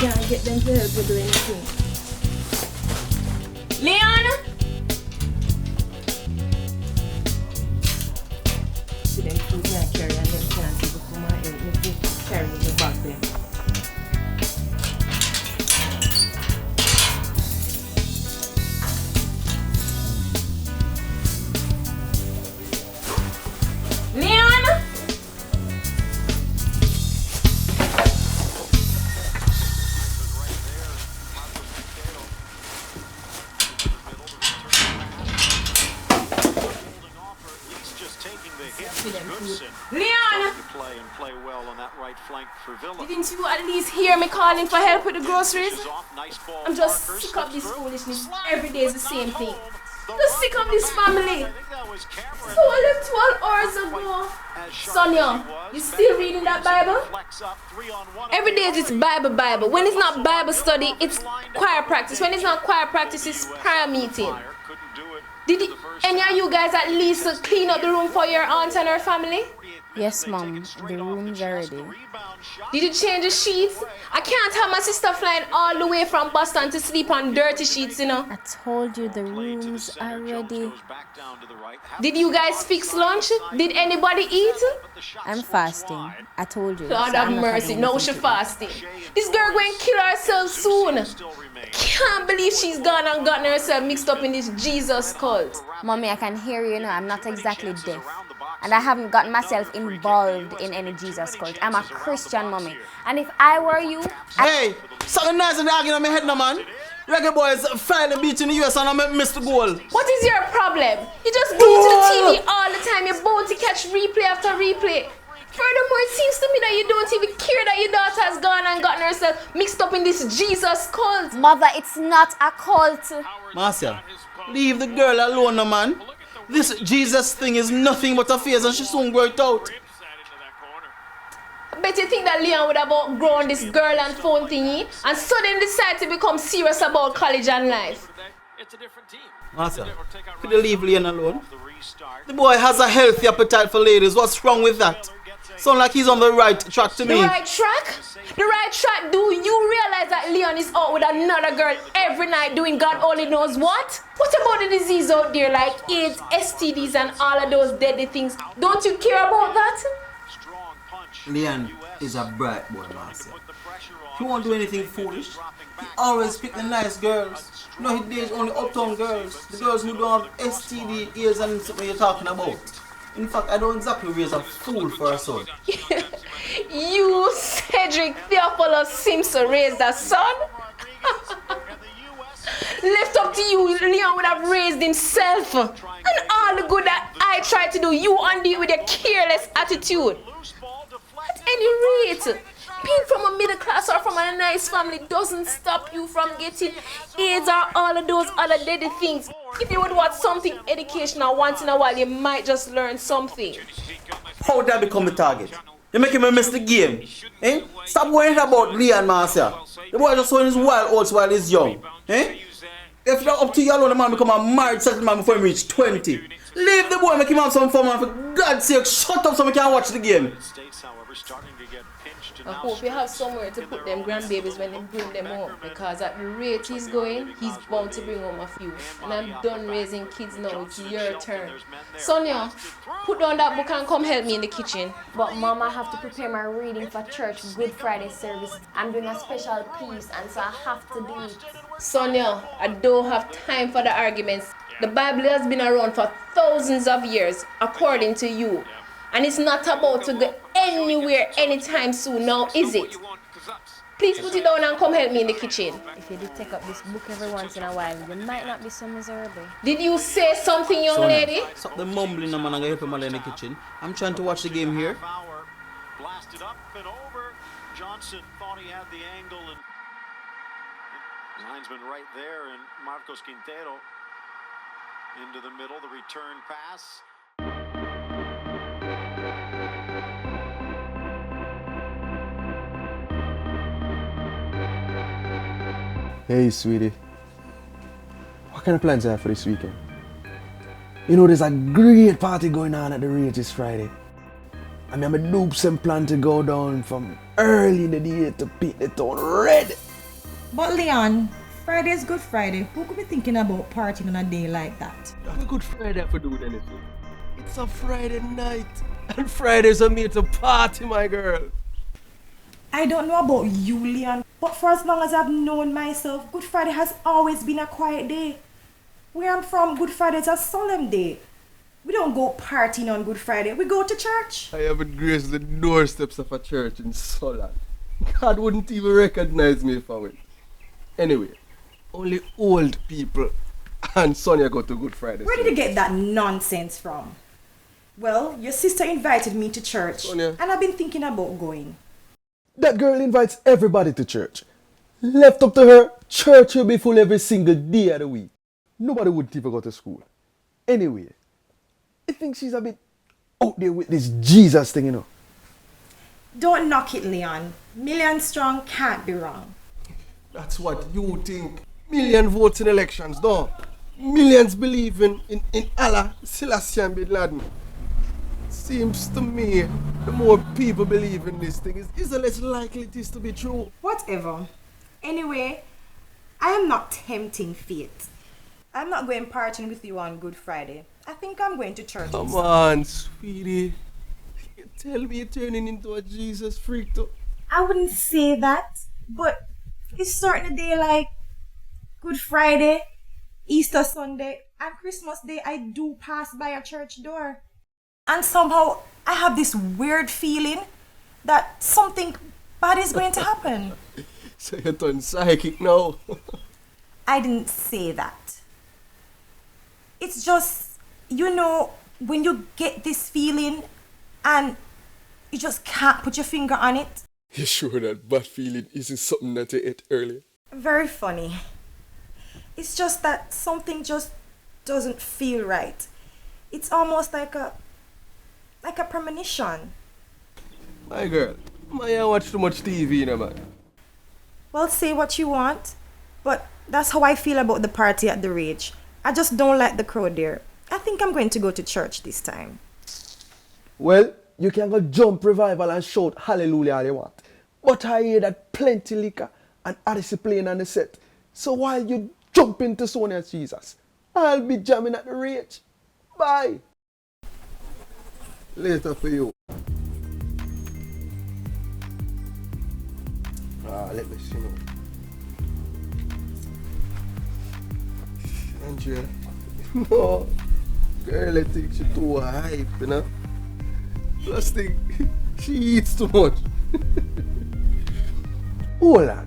can't get them to help you do anything. Leon! See them food can't carry and them can't even come and help me to carry me back there. Leon! Didn't you at least hear me calling for help with the groceries? I'm just sick of this foolishness. Every day is the same thing. Just sick of this family. So I left 12 hours ago. Sonia, you still reading that Bible? Every day it's Bible. When it's not Bible study, it's choir practice. When it's not choir practice, it's prayer meeting. Did any of you guys at least clean up the room for your aunt and her family? Yes, Mom. The room's are ready. Did you change the sheets? I can't have my sister flying all the way from Boston to sleep on dirty sheets, you know. I told you the rooms are ready. Did you guys fix lunch? Did anybody eat? I'm fasting. I told you. Lord have mercy, no she fasting. This girl going to kill herself soon. Can't believe she's gone and gotten herself mixed up in this Jesus cult. Mommy, I can hear you now. I'm not exactly deaf. And I haven't gotten myself involved in any Jesus cult. I'm a Christian, Mommy. And if I were you... Hey, something nice in the arguing on my head now, man. Reggae boys finally beat in the US and I missed the goal. What is your problem? You just go to the TV all the time. You're bound to catch replay after replay. Furthermore, it seems to me that you don't even care that your daughter has gone and gotten herself mixed up in this Jesus cult. Mother, it's not a cult. Marcia, leave the girl alone now, man. This Jesus thing is nothing but a phase and she soon grow it out. I bet you think that Leon would have outgrown this girl and phone thingy and suddenly decide to become serious about college and life. Marcia, could you leave Leon alone? The boy has a healthy appetite for ladies. What's wrong with that? Sound like he's on the right track to me. The right track? The right track? Do you realize that Leon is out with another girl every night doing God only knows what? What about the disease out there like AIDS, STDs and all of those deadly things? Don't you care about that? Leon is a bright boy, Marcia. He won't do anything foolish. He always pick the nice girls. You know, he dates only uptown girls. The girls who don't have STD, AIDS and something you're talking about. In fact, I don't exactly raise a fool for a son. You, Cedric Theophilus Simpson, raised a son? Left up to you, Leon would have raised himself. And all the good that I tried to do, you undo with your careless attitude. At any rate, being from a middle class or from a nice family doesn't stop you from getting AIDS or all of those other deadly things. If you would watch something educational once in a while, you might just learn something. How would that become the target? You're making me miss the game. Eh? Stop worrying about Leon, Marcia. The boy just showing his wild oats while he's young. Eh? If you're up to you alone, the man become a married settled man before he reach 20. Leave the boy, make him have some fun, man. For God's sake, shut up so we can watch the game. I hope you have somewhere to put them grandbabies when they bring them home, because at the rate he's going, he's bound to bring home a few. And I'm done raising kids now, it's your turn. Sonia, put down that book and come help me in the kitchen. But Mom, I have to prepare my reading for church Good Friday service. I'm doing a special piece and so I have to do it. Sonia, I don't have time for the arguments. The Bible has been around for thousands of years, according to you. And it's not about to go anywhere anytime soon now, is it? Please put it down and come help me in the kitchen. If you did take up this book every once in a while, you might not be so miserable. Did you say something, young lady? Stop the mumbling, man, and help him in the kitchen. I'm trying to watch the game here. Blasted up and over. Johnson thought he had the angle, and his linesman right there, and Marcos Quintero into the middle, the return pass. Hey, sweetie. What kind of plans do you have for this weekend? You know, there's a great party going on at the Rage this Friday. I mean, I'm a dope some plan to go down from early in the day to paint the town red. But Leon, Friday is Good Friday. Who could be thinking about partying on a day like that? A Good Friday for doing anything. It's a Friday night. And Fridays are made to party, my girl. I don't know about you, Leon, but for as long as I've known myself, Good Friday has always been a quiet day. Where I'm from, Good Friday is a solemn day. We don't go partying on Good Friday, we go to church. I haven't graced the doorsteps of a church in so long. God wouldn't even recognize me if I went. Anyway, only old people and Sonia go to Good Friday. Where did you get that nonsense from? Well, your sister invited me to church, Sonia. and I've been thinking about going. That girl invites everybody to church. Left up to her, church will be full every single day of the week. Nobody would even go to school. Anyway, I think she's a bit out there with this Jesus thing, you know. Don't knock it, Leon. Million strong can't be wrong. That's what you think. Million votes in elections, no? Millions believe in Allah, Selassie and Bin Laden. Seems to me, the more people believe in this thing, is the less likely it is to be true. Whatever. Anyway, I am not tempting fate. I'm not going partying with you on Good Friday. I think I'm going to church. Come instead. on, sweetie. You tell me you're turning into a Jesus freak too. I wouldn't say that, but it's starting a day like Good Friday, Easter Sunday, and Christmas Day. I do pass by a church door. And somehow I have this weird feeling that something bad is going to happen. So you're turning psychic now. I didn't say that. It's just, you know, when you get this feeling and you just can't put your finger on it. You sure that bad feeling isn't something that you ate earlier? Very funny. It's just that something just doesn't feel right. It's almost like a premonition. My girl, I watch too much TV, you know, man. Well, say what you want, but that's how I feel about the party at the Rage. I just don't like the crowd there. I think I'm going to go to church this time. Well, you can go jump revival and shout hallelujah all you want. But I hear that plenty liquor and Odyssey playing on the set. So while you jump into Sonia's Jesus, I'll be jamming at the Rage. Bye. Later for you. Let me see now. Andrea. No. Girl, I think she too hype, you know. Plus thing, she eats too much. Hold on.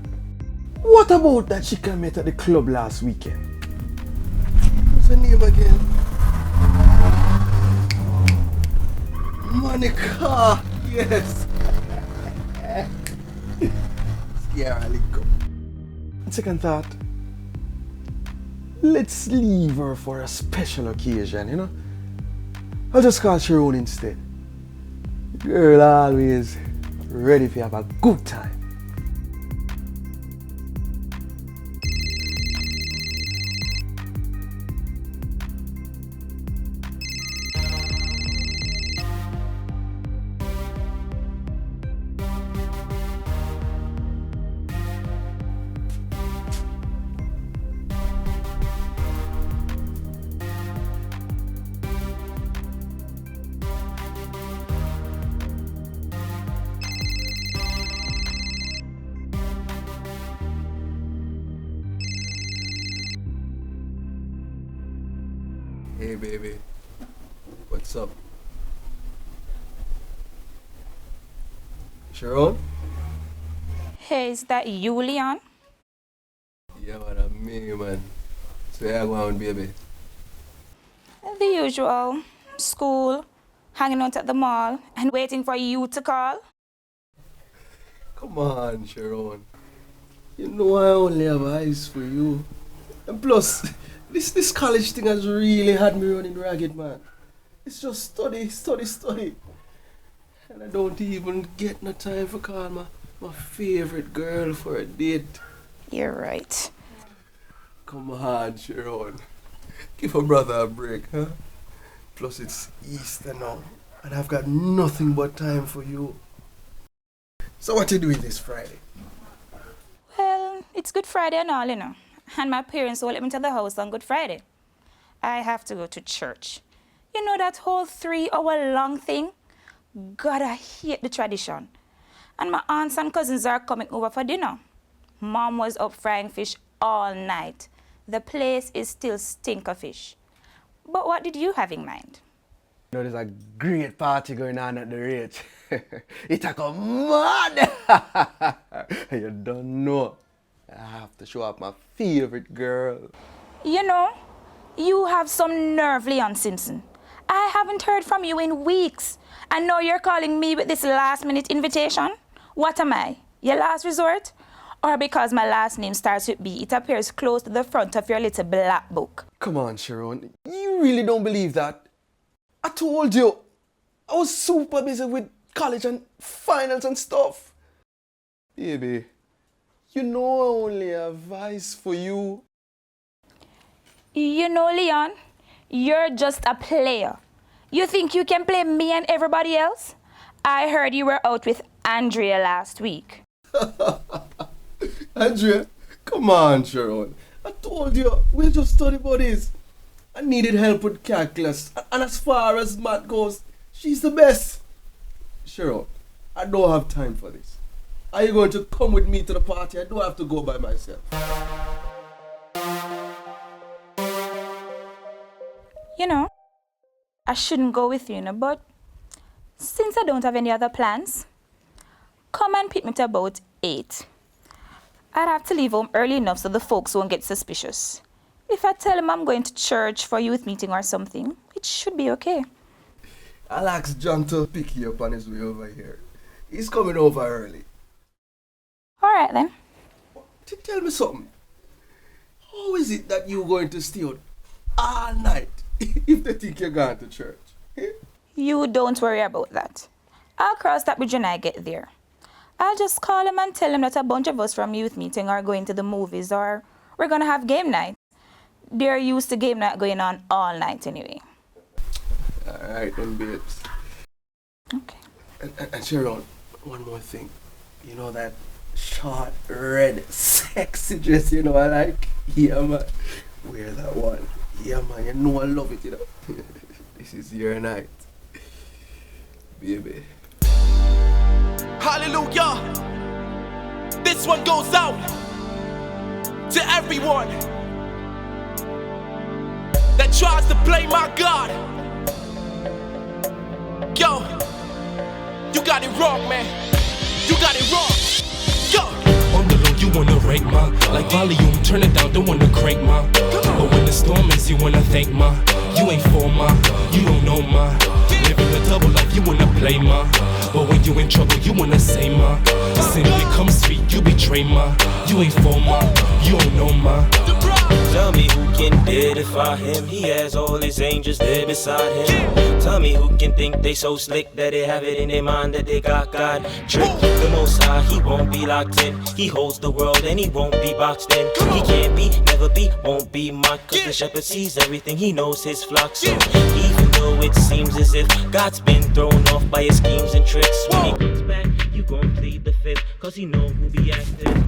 What about that chick I met at the club last weekend? What's her name again? Monica! Yes! Scare go. Second thought. Let's leave her for a special occasion, you know? I'll just call Sharon instead. Girl always ready to have a good time. Hey baby, what's up? Sharon? Hey, is that you, Leon? Yeah, man, I'm me, man. So yeah, go on, baby. The usual. School, hanging out at the mall, and waiting for you to call. Come on, Sharon. You know I only have eyes for you. And plus, this college thing has really had me running ragged, man. It's just study, study, study. And I don't even get no time for call my favorite girl for a date. You're right. Come on, Sharon. Give a brother a break, huh? Plus it's Easter now, and I've got nothing but time for you. So what you doing this Friday? Well, It's Good Friday and all, you know. And my parents won't let me to the house on Good Friday. I have to go to church. You know that whole 3-hour long thing? God, I hate the tradition. And my aunts and cousins are coming over for dinner. Mom was up frying fish all night. The place is still stink of fish. But what did you have in mind? You know, there's a great party going on at the rate. It's like a mad. You don't know. I have to show up my favorite girl. You know, you have some nerve, Leon Simpson. I haven't heard from you in weeks. And now you're calling me with this last-minute invitation? What am I, your last resort? Or because my last name starts with B, it appears close to the front of your little black book? Come on, Sharon. You really don't believe that? I told you. I was super busy with college and finals and stuff. Baby, you know I only have advice for you. You know, Leon, you're just a player. You think you can play me and everybody else? I heard you were out with Andrea last week. Andrea, come on, Sharon. I told you, we're just study buddies. I needed help with calculus. And as far as math goes, she's the best. Sharon, I don't have time for this. Are you going to come with me to the party? I don't have to go by myself. You know, I shouldn't go with you, but since I don't have any other plans, come and pick me to about 8. I'd have to leave home early enough so the folks won't get suspicious. If I tell them I'm going to church for a youth meeting or something, it should be okay. I'll ask John to pick you up on his way over here. He's coming over early. All right, then. Tell me something. How is it that you're going to stay out all night if they think you're going to church? You don't worry about that. I'll cross that bridge when I get there. I'll just call him and tell him that a bunch of us from youth meeting are going to the movies or we're going to have game night. They're used to game night going on all night anyway. Alright then, babes. Okay. And Sharon, one more thing. You know that short, red, sexy dress, you know I like? Yeah, man. Wear that one. Yeah, man. You know I love it, you know. This is your night. Baby. Hallelujah. This one goes out to everyone that tries to play my God. Yo, you got it wrong, man. You got it wrong. Yo. On the low, you wanna rake ma. Like volume, turn it down, don't wanna crank ma. But when the storm is, you wanna thank ma. You ain't for ma, you don't know ma. Living a double life, you wanna play ma. But when you in trouble, you wanna say ma. Sin becomes sweet, you betray ma. You ain't for ma, you don't know ma. Tell me who can edify him. He has all his angels there beside him. Tell me who can think they so slick that they have it in their mind that they got God tricked. The Most High, he won't be locked in. He holds the world and he won't be boxed in. He can't be, never be, won't be mocked. Cause the shepherd sees everything, he knows his flock. So even though it seems as if God's been thrown off by his schemes and tricks, when he comes back, you gon' plead the fifth. Cause he know who be acting.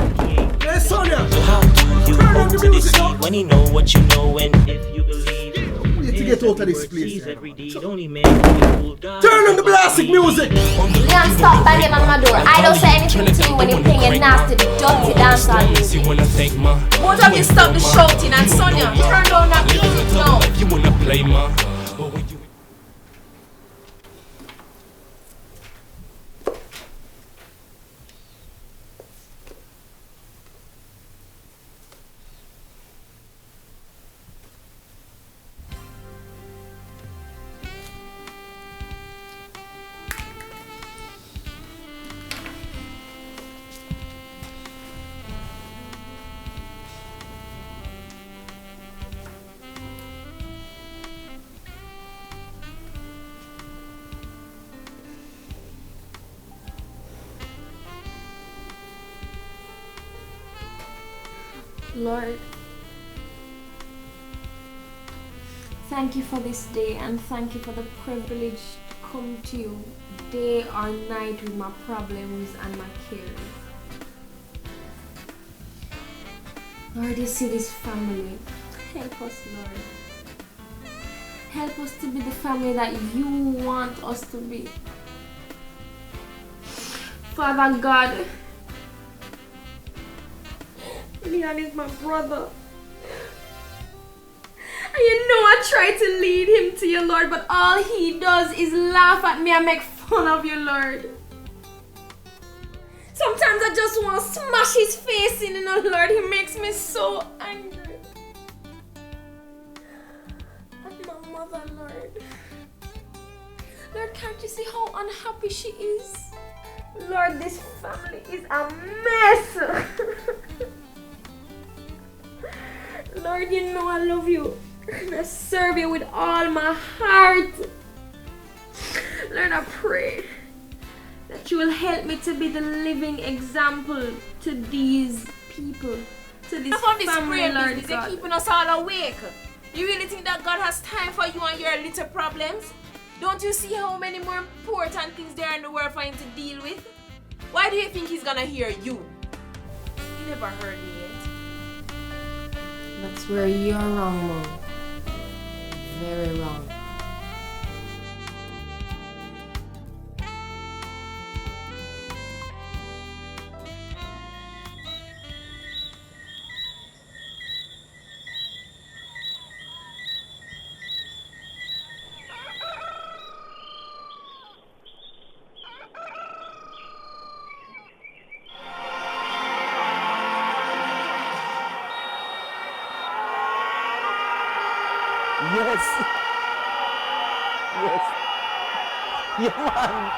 Hey, Sonia! So how do you hope to deceive when he know what you know and if you believe? We need to get out of this place. Turn on the blasting music! Leon, stop banging on my door. I don't say anything to you when you're playing your nasty, dirty dancehall music. Both of you stop the shouting and Sonia, turn down that music now. You wanna play ma. Lord, thank you for this day and thank you for the privilege to come to you day or night with my problems and my cares. Lord, you see this family. Help us, Lord. Help us to be the family that you want us to be. Father God, Leon is my brother. And you know I try to lead him to you, Lord, but all he does is laugh at me and make fun of you, Lord. Sometimes I just want to smash his face in, Lord. He makes me so angry. And my mother, Lord. Lord, can't you see how unhappy she is? Lord, this family is a mess. Lord, you know I love you. And I serve you with all my heart. Lord, I pray that you will help me to be the living example to these people, to this family, Lord God. They're keeping us all awake. You really think that God has time for you and your little problems? Don't you see how many more important things there are in the world for him to deal with? Why do you think he's gonna hear you? He never heard me yet. That's where you're wrong, Mom. Very wrong. Yes. Yes. Yeah, man.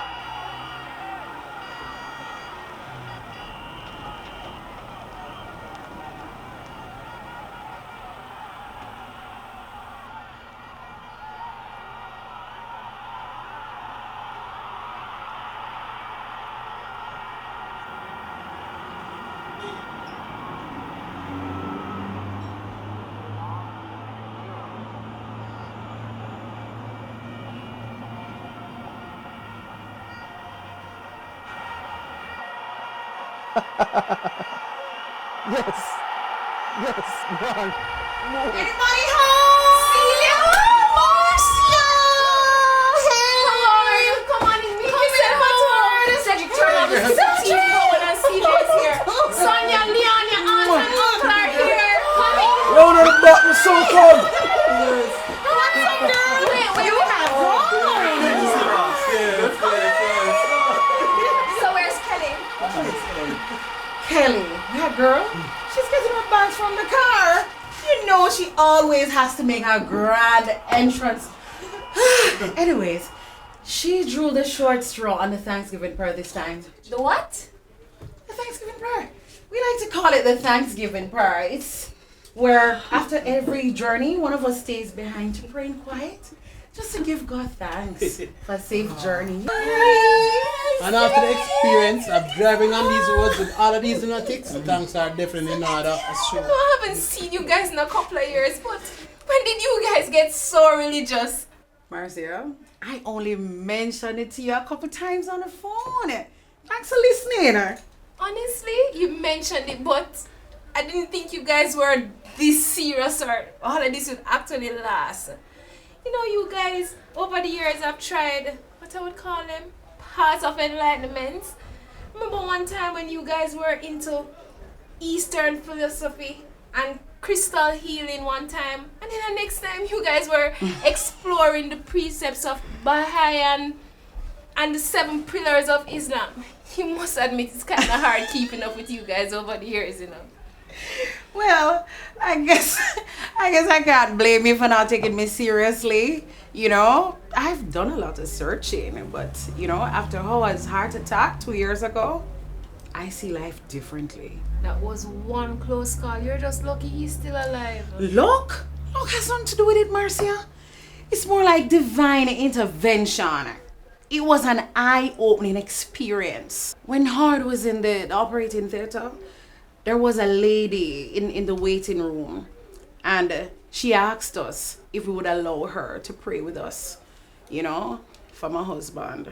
Yes. Yes, man. No. Anybody home? Celia! Marcia! Hey! How are you? Come on in. Come sit home. Cedric, turn on the TV going and Celia's here. Sonia, Leon, your aunt and uncle are here. Come in. Round of the button, so cold. You have wrong! So where's Kelly? Kelly, that girl, she's getting her bags from the car. You know she always has to make her grand entrance. Anyways, she drew the short straw on the Thanksgiving prayer this time. The what? The Thanksgiving prayer. We like to call it the Thanksgiving prayer. It's where after every journey, one of us stays behind to pray in quiet. Just to give God thanks for a safe journey. And after the experience of driving on these roads with all of these lunatics, thanks are definitely in order. That's true. I haven't seen you guys in a couple of years, but when did you guys get so religious? Marcia, I only mentioned it to you a couple times on the phone. Thanks for listening. Honestly, you mentioned it, but I didn't think you guys were this serious or all of this would actually last. You know, you guys, over the years, have tried, what I would call them, paths of enlightenment. Remember one time when you guys were into Eastern philosophy and crystal healing one time, and then the next time you guys were exploring the precepts of Baha'i and the 7 pillars of Islam. You must admit it's kind of hard keeping up with you guys over the years, you know. Well, I guess I can't blame you for not taking me seriously. You know, I've done a lot of searching, but you know, after Howard's heart attack 2 years ago, I see life differently. That was one close call. You're just lucky he's still alive. Luck has nothing to do with it, Marcia. It's more like divine intervention. It was an eye-opening experience. When Howard was in the operating theater, there was a lady in the waiting room, and she asked us if we would allow her to pray with us, you know, for my husband.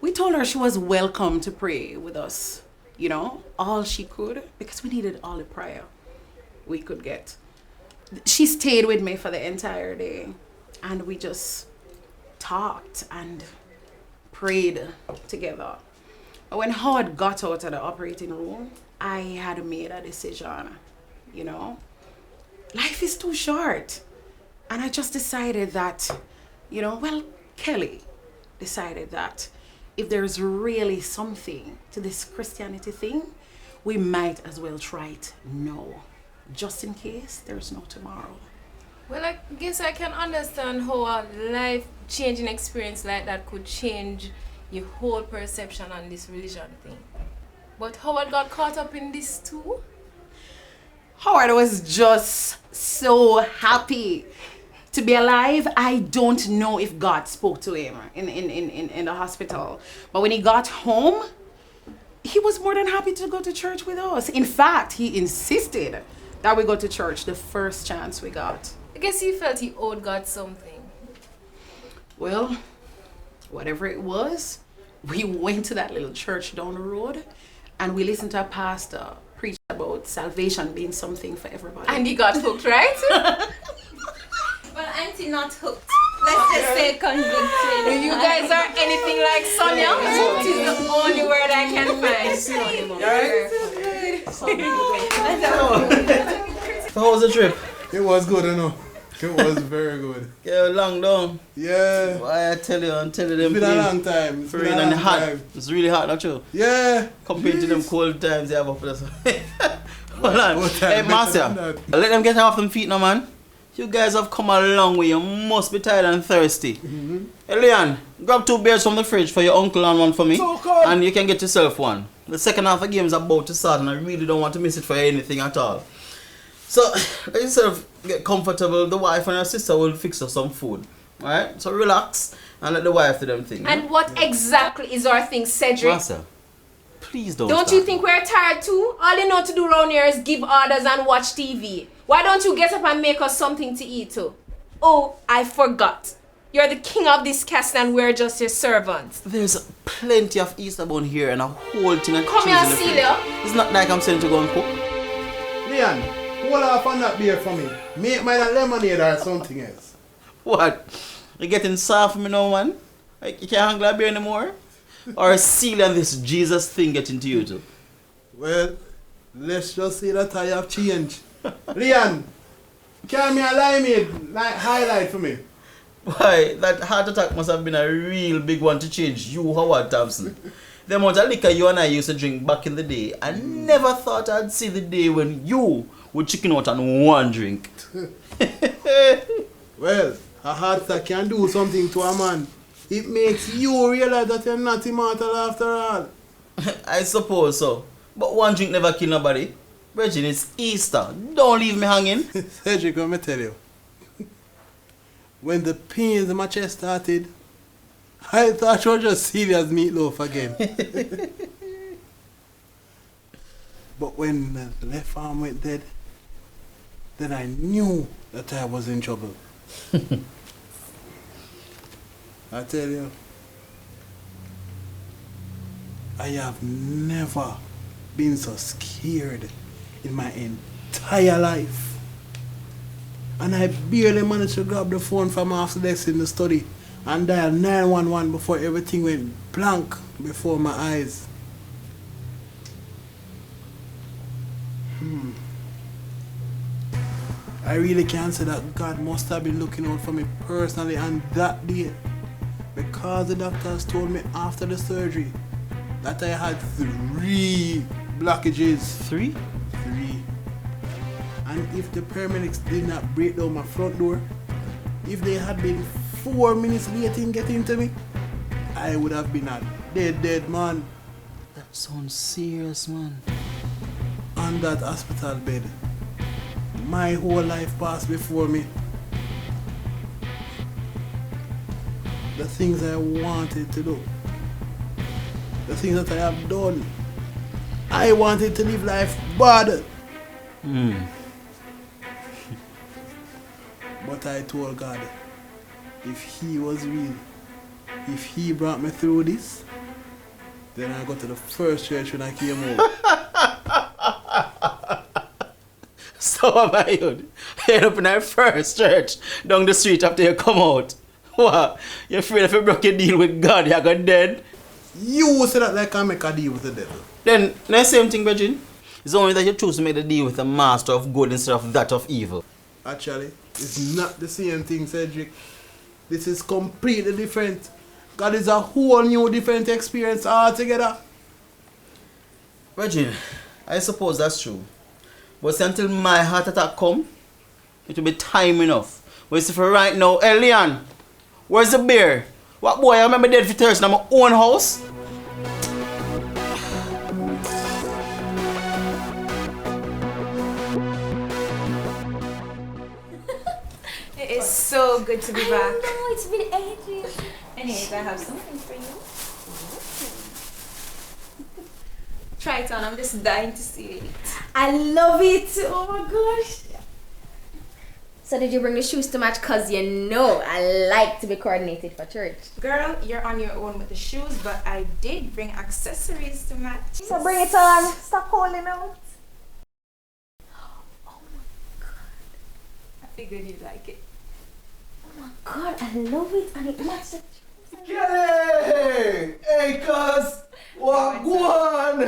We told her she was welcome to pray with us. you know, all she could, because we needed all the prayer we could get. She stayed with me for the entire day, and we just talked and prayed together. When Howard got out of the operating room, I had made a decision, you know. Life is too short. And I just decided that, you know, well, Kelly decided that if there's really something to this Christianity thing, we might as well try it now, just in case there's no tomorrow. Well, I guess I can understand how a life-changing experience like that could change your whole perception on this religion thing. But Howard got caught up in this too? Howard was just so happy to be alive. I don't know if God spoke to him in the hospital. But when he got home, he was more than happy to go to church with us. In fact, he insisted that we go to church the first chance we got. I guess he felt he owed God something. Well, whatever it was, we went to that little church down the road and we listened to a pastor preach about salvation being something for everybody. And he got hooked, right? Well, Auntie not hooked. Let's just say convicted. If you guys are anything like Sonia, hooked is the only word I can find. So how was the trip? It was good, you know. It was very good. Yeah, long down. Yeah. Why I tell you them. It's been a long time. For real, and hot. It's really hot, not true? Yeah. Compared to them cold times they have up with us. Hold on. Hey, Marcia, let them get off them feet now, man. You guys have come a long way. You must be tired and thirsty. Hey, Leon, grab 2 beers from the fridge for your uncle and one for me. So cold. And you can get yourself one. The second half of the game is about to start and I really don't want to miss it for anything at all. So, instead of get comfortable, the wife and her sister will fix us some food. Alright? So relax and let the wife do them thing. And what exactly is our thing, Cedric? Marcia, please don't Don't start. you think we're tired too? All you know to do around here is give orders and watch TV. Why don't you get up and make us something to eat too? Oh, I forgot. You're the king of this castle and we're just your servants. There's plenty of Easter bun here and a whole thing of Come cheese here, in the fridge. Celia. It's not like I'm saying to go and cook. Leon, hold off on that beer for me. Make mine a lemonade or something else. What? You're getting soft for me now, man? Like you can't handle a beer anymore? Or Celia and this Jesus thing getting to you too? Well, let's just say that I have changed. Leon, can me a limeade highlight for me? Why, that heart attack must have been a real big one to change you, Howard Thompson. The amount of liquor you and I used to drink back in the day, I never thought I'd see the day when you would chicken out on one drink. Well, a heart attack can do something to a man. It makes you realize that you're not immortal after all. I suppose so. But one drink never kill nobody. Virgin, it's Easter. Don't leave me hanging. Cedric, let me tell you. When the pains in my chest started, I thought you were just Celia's meatloaf again. But when the left arm went dead, then I knew that I was in trouble. I tell you, I have never been so scared in my entire life. And I barely managed to grab the phone from off the desk in the study and dial 911 before everything went blank before my eyes. I really can't say that God must have been looking out for me personally on that day, because the doctors told me after the surgery that I had 3 blockages. 3? 3. And if the paramedics did not break down my front door, if they had been 4 minutes late in getting to me, I would have been a dead man. That sounds serious, man. On that hospital bed. My whole life passed before me. The things I wanted to do, the things that I have done, I wanted to live life bad. But I told God, if He was real, if He brought me through this, Then I go to the first church when I came home. So am I, you. End up in our first church down the street after you come out. What? You're afraid if you broke your deal with God, you're going dead? You say that like I make a deal with the devil. Then, the same thing, Virgin. It's only that you choose to make the deal with the master of good instead of that of evil. Actually, it's not the same thing, Cedric. This is completely different. God is a whole new different experience altogether. Virgin, I suppose that's true. But see, until my heart attack come, it will be time enough. But see, for right now, Elian, where's the beer? What boy, I remember dead for Thursday in my own house? It is so good to be back. I know, it's been ages. Anyways, I have something for you. Try it on, I'm just dying to see it. I love it. Oh my gosh. So did you bring the shoes to match? Cause you know I like to be coordinated for church. Girl, you're on your own with the shoes, but I did bring accessories to match. So bring it on. Stop holding out. I figured you'd like it. Oh my god, I love it, and it matches the shoes. Kelly! Hey, cuz! What on?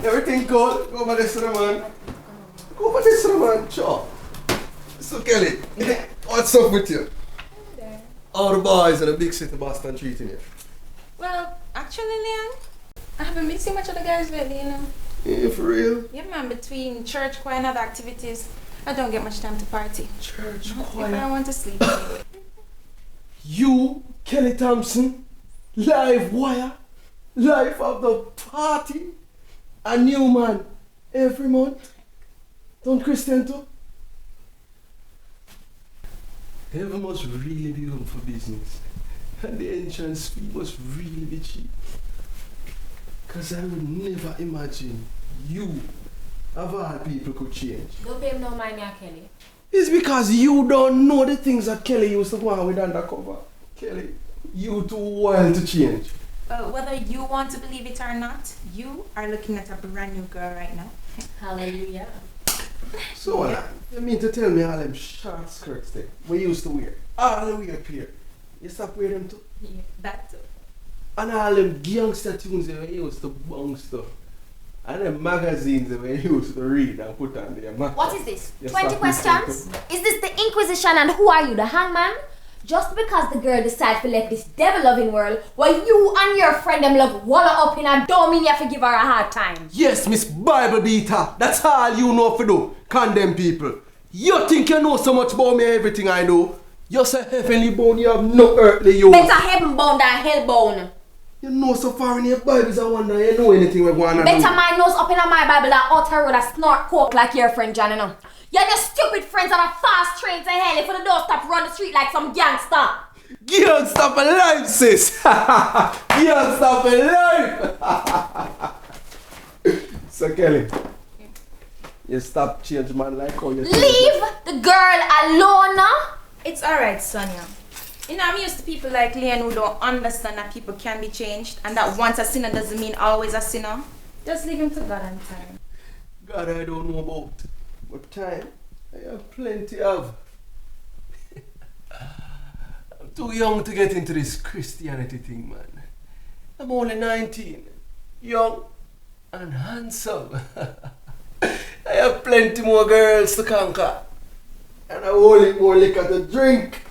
Everything good? Go over this to the man. Go over this to the man, sure. So, Kelly, what's up with you? There. All the boys in the big city Boston treating you. Well, actually, Leon, I haven't been seeing much of the guys lately, you know. Yeah, for real? Yeah, man, between church, choir, and other activities, I don't get much time to party. Church, If choir. I want to sleep anyway. You, Kelly Thompson, live wire, life of the party, a new man every month. Don't Christian too? Heaven must really be open for business, and the entrance fee must really be cheap. Cause I would never imagine you, of all people, could change. Don't pay him no mind, yeah, Kelly. It's because you don't know the things that Kelly used to go on with undercover. Kelly, you too wild to change. Well, whether you want to believe it or not, you are looking at a brand new girl right now. Hallelujah. So, you mean to tell me all them short skirts there we used to wear, all the way up here, you stop wearing them too? Yeah, that too. And all them gangster tunes that we used to bounce to, and them magazines that we used to read and put on there. What is this? You 20 stop questions? listening Is this the Inquisition, and who are you, the hangman? Just because the girl decide to let this devil-loving world, while you and your friend them love walla up in a, don't mean you have to give her a hard time. Yes, Miss Bible Beater, that's all you know to do, condemn people. You think you know so much about me, everything I know. You're so heavenly bound, you have no earthly use. Better heaven bound than hell bound. You know so far in your Bibles, I wonder you know anything we're going on. Better my nose up in my Bible than out her road a snort coke like your friend John, you know. You and your stupid friends on a fast train to hell if you don't stop run the street like some gangster. Gangster for life, sis. Gangster for life. So Kelly, you stop change man like how you leave the girl alone now. It's alright, Sonia. You know, I'm used to people like Leon who don't understand that people can be changed and that once a sinner doesn't mean always a sinner. Just leave him to God and time. God I don't know about, but time I have plenty of. I'm too young to get into this Christianity thing, man. I'm only 19, young and handsome. I have plenty more girls to conquer and a whole lot more liquor to drink.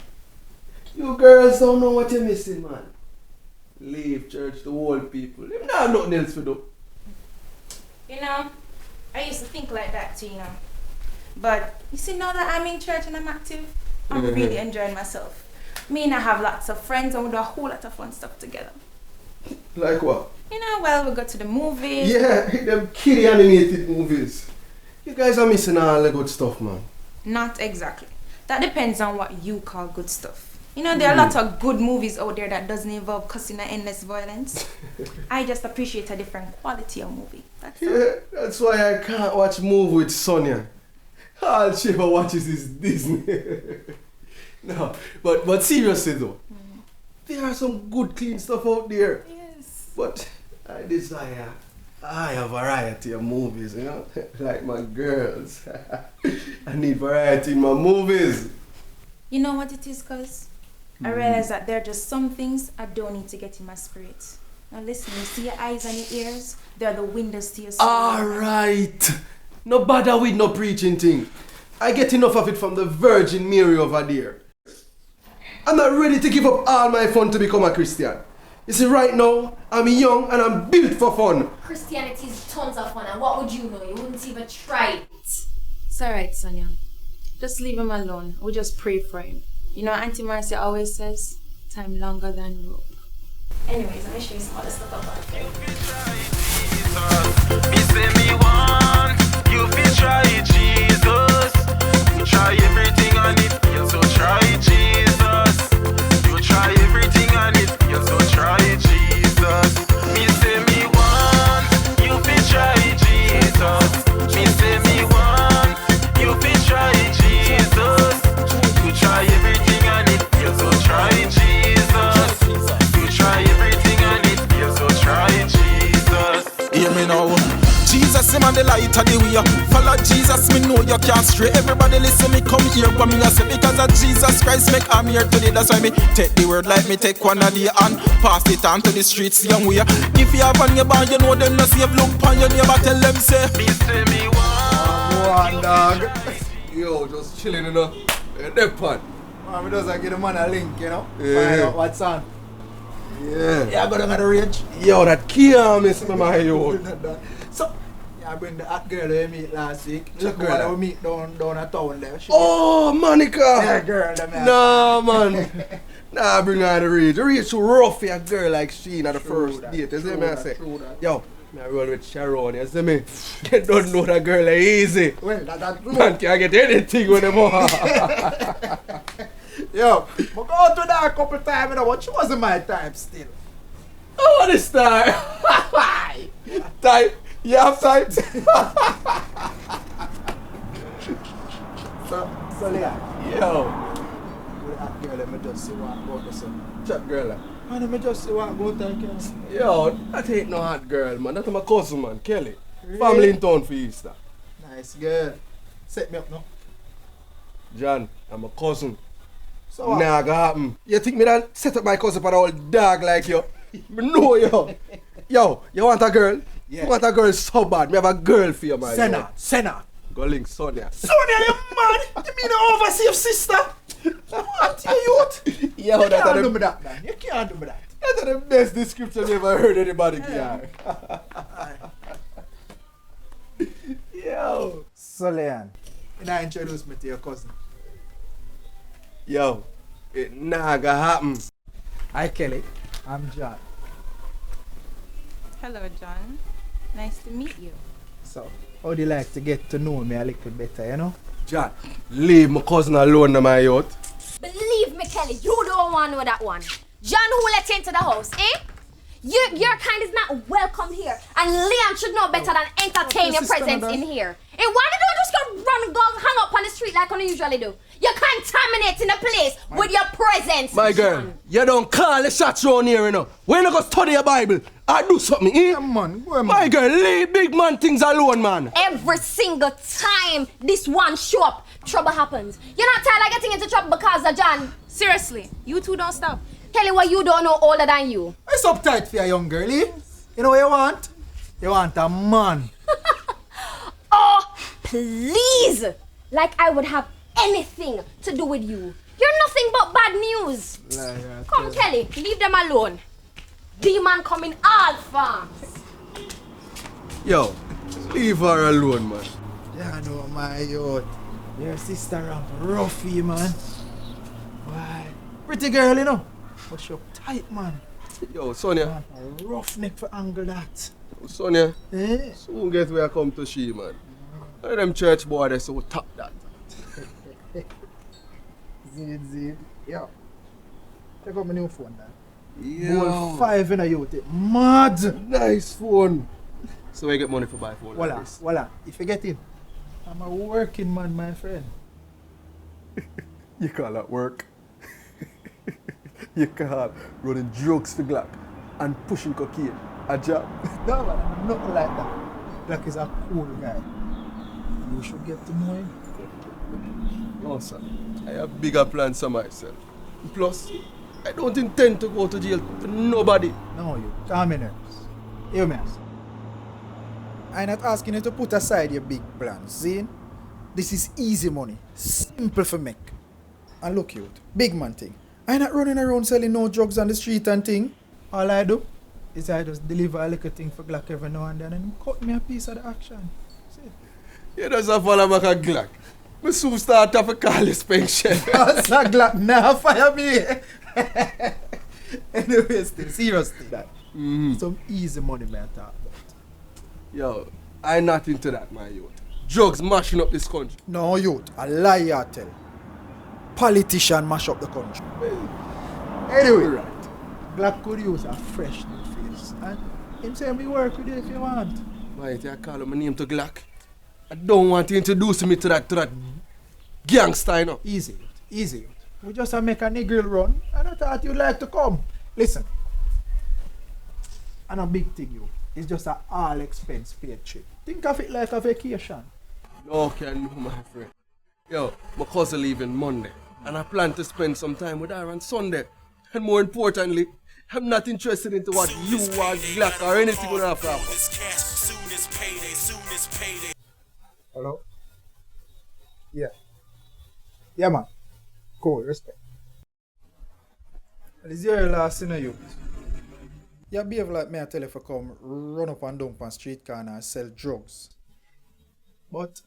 You girls don't know what you're missing, man. Leave church to old people. They don't have nothing else to do. You know, I used to think like that too, you know. But you see, now that I'm in church and I'm active, I'm really enjoying myself. Me and I have lots of friends and we do a whole lot of fun stuff together. Like what? You know, well, we go to the movies. Yeah, them kiddie animated movies. You guys are missing all the good stuff, man. Not exactly. That depends on what you call good stuff. You know, there are a lot of good movies out there that doesn't involve cussing and endless violence. I just appreciate a different quality of movie. That's all. That's why I can't watch movie with Sonia. All she ever watches is Disney. No, but seriously though, there are some good clean stuff out there. Yes. But I desire a variety of movies, you know? Like my girls. I need variety in my movies. You know what it is, cuz? I realize that there are just some things I don't need to get in my spirit. Now listen, you see your eyes and your ears? They're the windows to your soul. Alright. No bother with no preaching thing. I get enough of it from the Virgin Mary over there. I'm not ready to give up all my fun to become a Christian. You see, right now, I'm young and I'm built for fun. Christianity is tons of fun, and what would you know? You wouldn't even try it. It's alright, Sonia. Just leave him alone. We'll just pray for him. You know, Auntie Marcia always says, time longer than rope. Anyways, let me show you some other stuff about it. Me say me want, you feel try Jesus. You try everything on it, you so try Jesus. You try everything on it, you so try Jesus. Me say me want, you feel try Jesus. Me say me want, you feel try Jesus. You try everything on it, you so try Jesus. You try everything on it, you so try Jesus. Hear me now. Jesus, him and the light of the way. Follow Jesus, me know you can't stray. Everybody listen, me come here, what me a say. Because of Jesus Christ, make I'm here today. That's why me take the word like me take one of the and pass it on to the streets young way. If you have on your band, you know them no save. Look on your neighbor, tell them say. Me say me want. Dog. Yo, just chilling, you know. That part. Man, we just give the man a link, you know. Yeah. Find out what's on. Yeah. Yeah, I got on the range. Yo, that key miss me, my yo. So, yeah, I bring the hot girl that we meet last week. Look girl girl that we meet down at town there. Oh, Monica. Yeah, girl, that man. Nah, man. Nah, bring her the reach. The reach too rough for a girl like she at the first date. You see me I say? Yo, I roll with Sharon, you see me? You don't know that girl is easy. Well, that's true. Man can't get anything with them all. Yo, I go to that a couple times, you know, but she wasn't my type still. I want to start. Type. You have type. So yeah. Yo. With that girl, let me just see what about this one. Chat girl. And let me just see what about that girl. Yo, that ain't no hot girl, man. That's my cousin, man. Kelly. Family in town for Easter. Nice girl. Set me up now. John, I'm a cousin. So what? Nah, go happen. You think me that set up my cousin for an old dog like you? Me know you. Yo, you want a girl? Yeah. You want a girl so bad. Me have a girl for you, man. Senna. Go link Sonia. Sonia, you mad? You mean an overseas sister? What, you youth? Yo, You can't do me that, man. You can't do me that. That's the best description you ever heard anybody give. Yo. So, Leon, can I introduce me to your cousin? Yo, it nah gonna happen. Hi, Kelly. I'm John. Hello, John. Nice to meet you. So, how do you like to get to know me a little better, you know? John, leave my cousin alone, my youth. Believe me, Kelly, you don't want to know that one. John who let you into the house, eh? Your kind is not welcome here. And Leon should know better than entertain your presence in here. And why did you just go run, go hang up on the street like you usually do? You're contaminating the place with your presence. My girl, John. you don't call the shots around here, you know. When you go study your Bible, I do something, eh? Yeah, man. Go on, My girl, leave big man things alone, man. Every single time this one show up, trouble happens. You're not tired of getting into trouble because of John. Seriously, you two don't stop. Kelly, what you don't know older than you. It's uptight for a young girl, eh? You know what you want? You want a man. Oh, please! Like I would have anything to do with you. You're nothing but bad news. Come, Kelly, leave them alone. Demon come in all forms. Yo, leave her alone, man. Yeah, no, my youth. Your sister roughy, man. Why? Pretty girl, you know. But she tight, man. Yo, Sonia. Man, a rough neck for angle that. Sonia, Eh? soon get where I come to she, man. All them church boys, they so top that. Zid. Yo. Check out my new phone, man. Yo. 5 in a youth. Mad. Nice phone. So I get money for buy phone like this. Voila. If you get in, I'm a working man, my friend. You call that work? You call running jokes for Glock. and pushing cocaine. A job. No, man, I'm not like that. Black is a cool guy. You should get to know him. No, sir. I have bigger plans for myself. Plus, I don't intend to go to jail for nobody. No, you calm your nerves. Hear me, sir. I'm not asking you to put aside your big plans, see? This is easy money, simple for make. And look you, big man thing. I'm not running around selling no drugs on the street and thing. All I do is I just deliver a little thing for Glock every now and then and cut me a piece of the action. See? You just have follow back a Glock. I soon start to call this pension. That's a Glock, nah, fire me. Anyway, still, seriously, that. Some easy money, man, talk about. Yo, I'm not into that, my youth. Drugs mashing up this country. No, youth, a lie you tell. Politician mash up the country. Anyway, right. Glock could use a fresh new face. And him say me work with you if you want. Why you call my name to Glock? I don't want to introduce me to that gangster, you know. Easy, easy. We just make a nigger run and I thought you'd like to come. Listen. And a big thing, you. It's just an all expense paid trip. Think of it like a vacation. No, can do, my friend. Yo, my cousin leaving Monday. And I plan to spend some time with her on Sunday. And more importantly, I'm not interested into what you or Glock or anything would have to happen. Hello? Yeah. Yeah, man. Cool, respect. This is your last in you. You behave like me, I tell you, if I come run up and down on street corner and sell drugs. But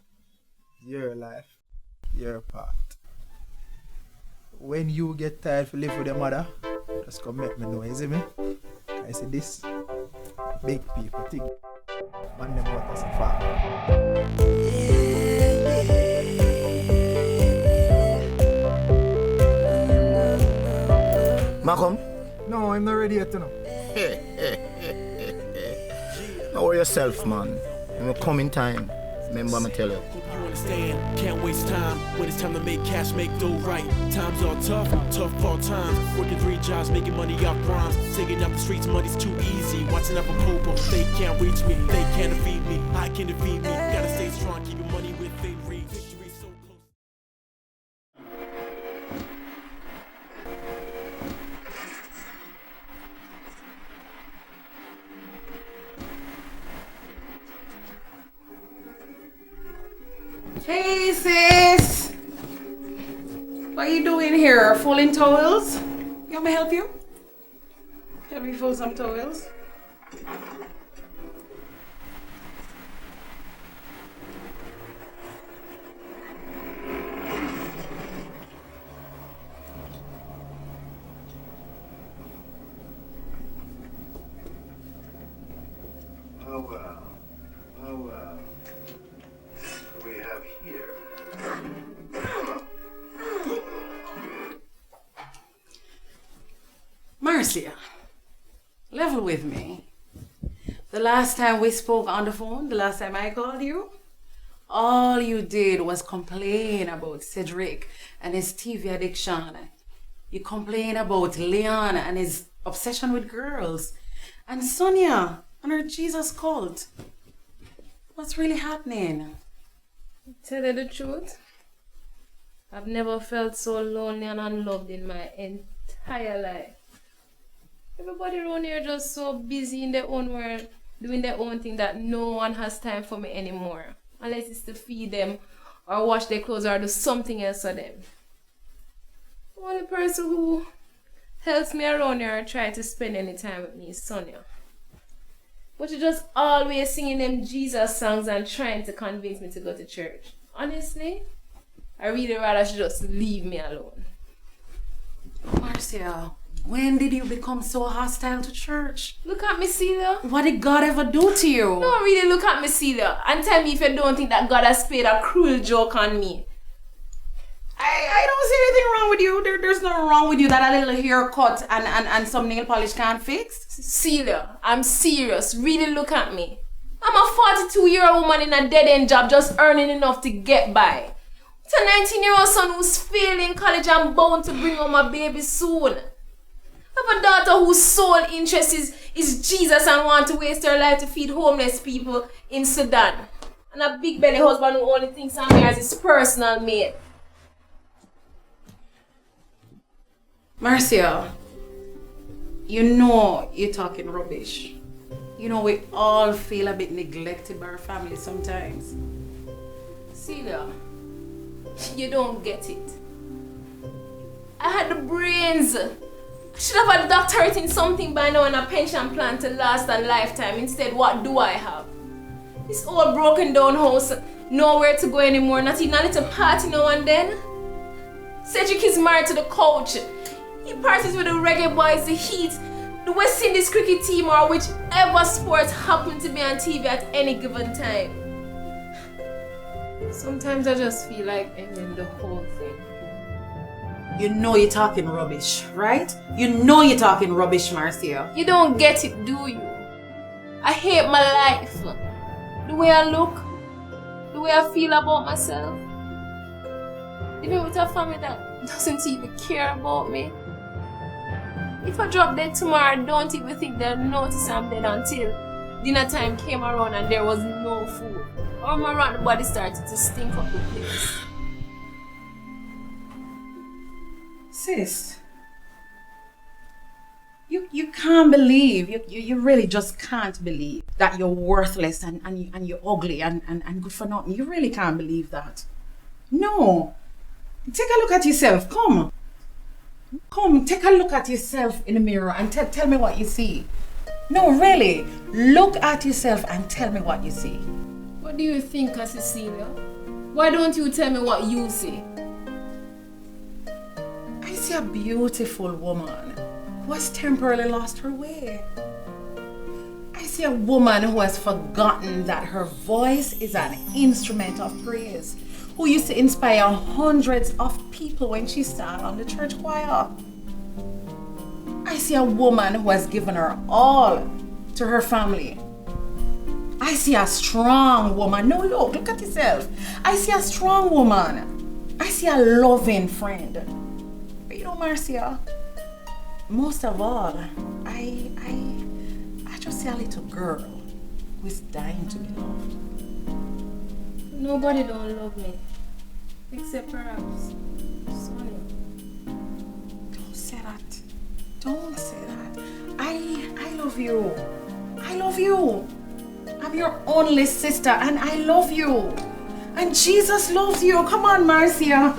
your life, your part. When you get tired to live with your mother, just come make me know, you see me? I see this. Big people think man them want us far. Malcolm? No, I'm not ready yet, you know. Don't worry yourself, man. In the coming time, remember I'm tell you. Hope you understand, can't waste time. When it's time to make cash, make dough right. Times are tough all times. Working 3 jobs, making money off crimes. Taking out the streets, money's too easy. Watching out for popo, they can't reach me. They can't defeat me, I can defeat me. Gotta stay strong, keep your money within reach. Victory so close. Hey sis! What are you doing here? Folding towels? You want me to help you? Help me fold some towels? Oh well. Oh well. What do we have here? Marcia, level with me. The last time we spoke on the phone, the last time I called you, all you did was complain about Cedric and his TV addiction. You complain about Leon and his obsession with girls. And Sonia and her Jesus cult. What's really happening? Tell you the truth, I've never felt so lonely and unloved in my entire life. Everybody around here just so busy in their own world, doing their own thing that no one has time for me anymore. Unless it's to feed them or wash their clothes or do something else for them. The only person who helps me around here or try to spend any time with me is Sonia. But you're just always singing them Jesus songs and trying to convince me to go to church. Honestly, I really rather she just leave me alone. Marcia, when did you become so hostile to church? Look at me, Celia. What did God ever do to you? No, really look at me, Celia, and tell me if you don't think that God has played a cruel joke on me. I don't see anything wrong with you. There's nothing wrong with you that a little haircut and some nail polish can't fix. Celia, I'm serious. Really look at me. I'm a 42-year-old woman in a dead-end job just earning enough to get by. It's a 19-year-old son who's failing college and bound to bring home a baby soon. I have a daughter whose sole interest is Jesus and want to waste her life to feed homeless people in Sudan. And a big belly husband who only thinks of me as his personal mate. Marcia, you know you're talking rubbish. You know we all feel a bit neglected by our family sometimes. Celia, you don't get it. I had the brains. I should have had a doctorate in something by now and a pension plan to last a lifetime. Instead, what do I have? This old broken down house, nowhere to go anymore, not even a little party now and then. Cedric is married to the coach. He parties with the reggae boys, the Heat, the West Indies cricket team, or whichever sports happen to be on TV at any given time. Sometimes I just feel like ending the whole thing. You know you're talking rubbish, right? You know you're talking rubbish, Marcia. You don't get it, do you? I hate my life. The way I look, the way I feel about myself. Living with a family that doesn't even care about me. If I drop dead tomorrow, I don't even think they'll notice I'm dead until dinner time came around and there was no food. Or my rotten body started to stink up the place. Sis, you can't believe, you really just can't believe that you're worthless and you're ugly and good for nothing. You really can't believe that. No. Take a look at yourself. Come, take a look at yourself in the mirror and tell me what you see. No, really. Look at yourself and tell me what you see. What do you think, Cecilia? Why don't you tell me what you see? I see a beautiful woman who has temporarily lost her way. I see a woman who has forgotten that her voice is an instrument of praise, who used to inspire hundreds of people when she sang on the church choir. I see a woman who has given her all to her family. I see a strong woman. No, look at yourself. I see a strong woman. I see a loving friend. But you know, Marcia, most of all, I just see a little girl who is dying to be loved. Nobody don't love me. Except perhaps Sonia. Don't say that. Don't say that. I love you. I love you. I'm your only sister and I love you. And Jesus loves you. Come on, Marcia.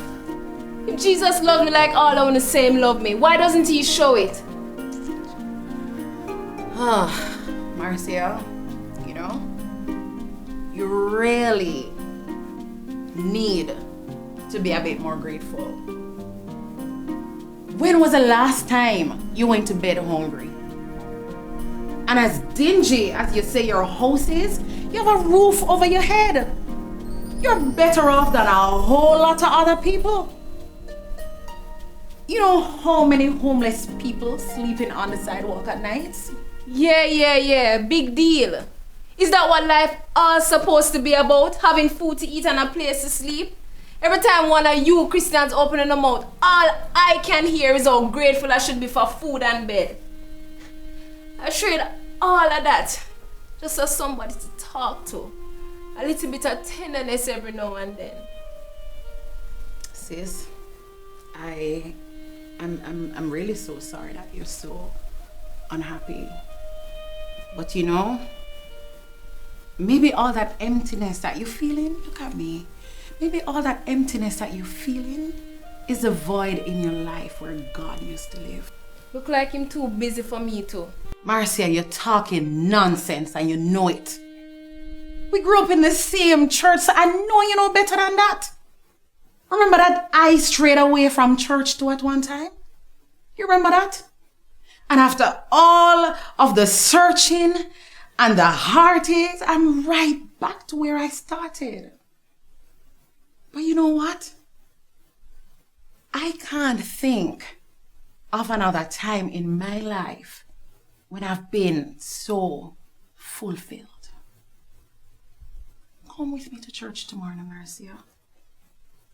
If Jesus loves me like all of the same love me, why doesn't he show it? Marcia, you know, you really need to be a bit more grateful. When was the last time you went to bed hungry? And as dingy as you say your house is, you have a roof over your head. You're better off than a whole lot of other people. You know how many homeless people sleeping on the sidewalk at nights? Yeah. Big deal. Is that what life all supposed to be about? Having food to eat and a place to sleep? Every time one of you Christians open their mouth, all I can hear is how grateful I should be for food and bed. I trade all of that just for somebody to talk to. A little bit of tenderness every now and then. Sis, I'm really so sorry that you're so unhappy. But you know, maybe all that emptiness that you're feeling, look at me. Maybe all that emptiness that you're feeling is a void in your life where God used to live. Look like him too busy for me too. Marcia, you're talking nonsense and you know it. We grew up in the same church, so I know you know better than that. Remember that I strayed away from church too at one time? You remember that? And after all of the searching and the heartaches, I'm right back to where I started. But you know what? I can't think of another time in my life when I've been so fulfilled. Come with me to church tomorrow, Marcia.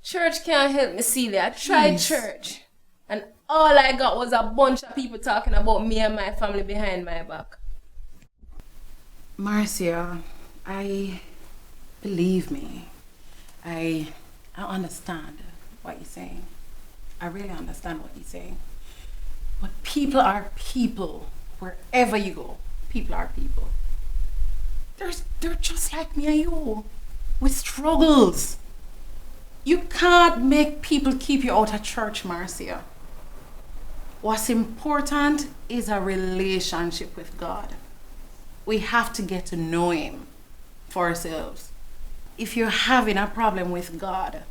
Church can't help me, Celia. I tried church. And all I got was a bunch of people talking about me and my family behind my back. Marcia, believe me, I understand what you're saying. I really understand what you're saying. But people are people. Wherever you go, people are people. They're just like me and you, with struggles. You can't make people keep you out of church, Marcia. What's important is a relationship with God. We have to get to know Him for ourselves. If you're having a problem with God,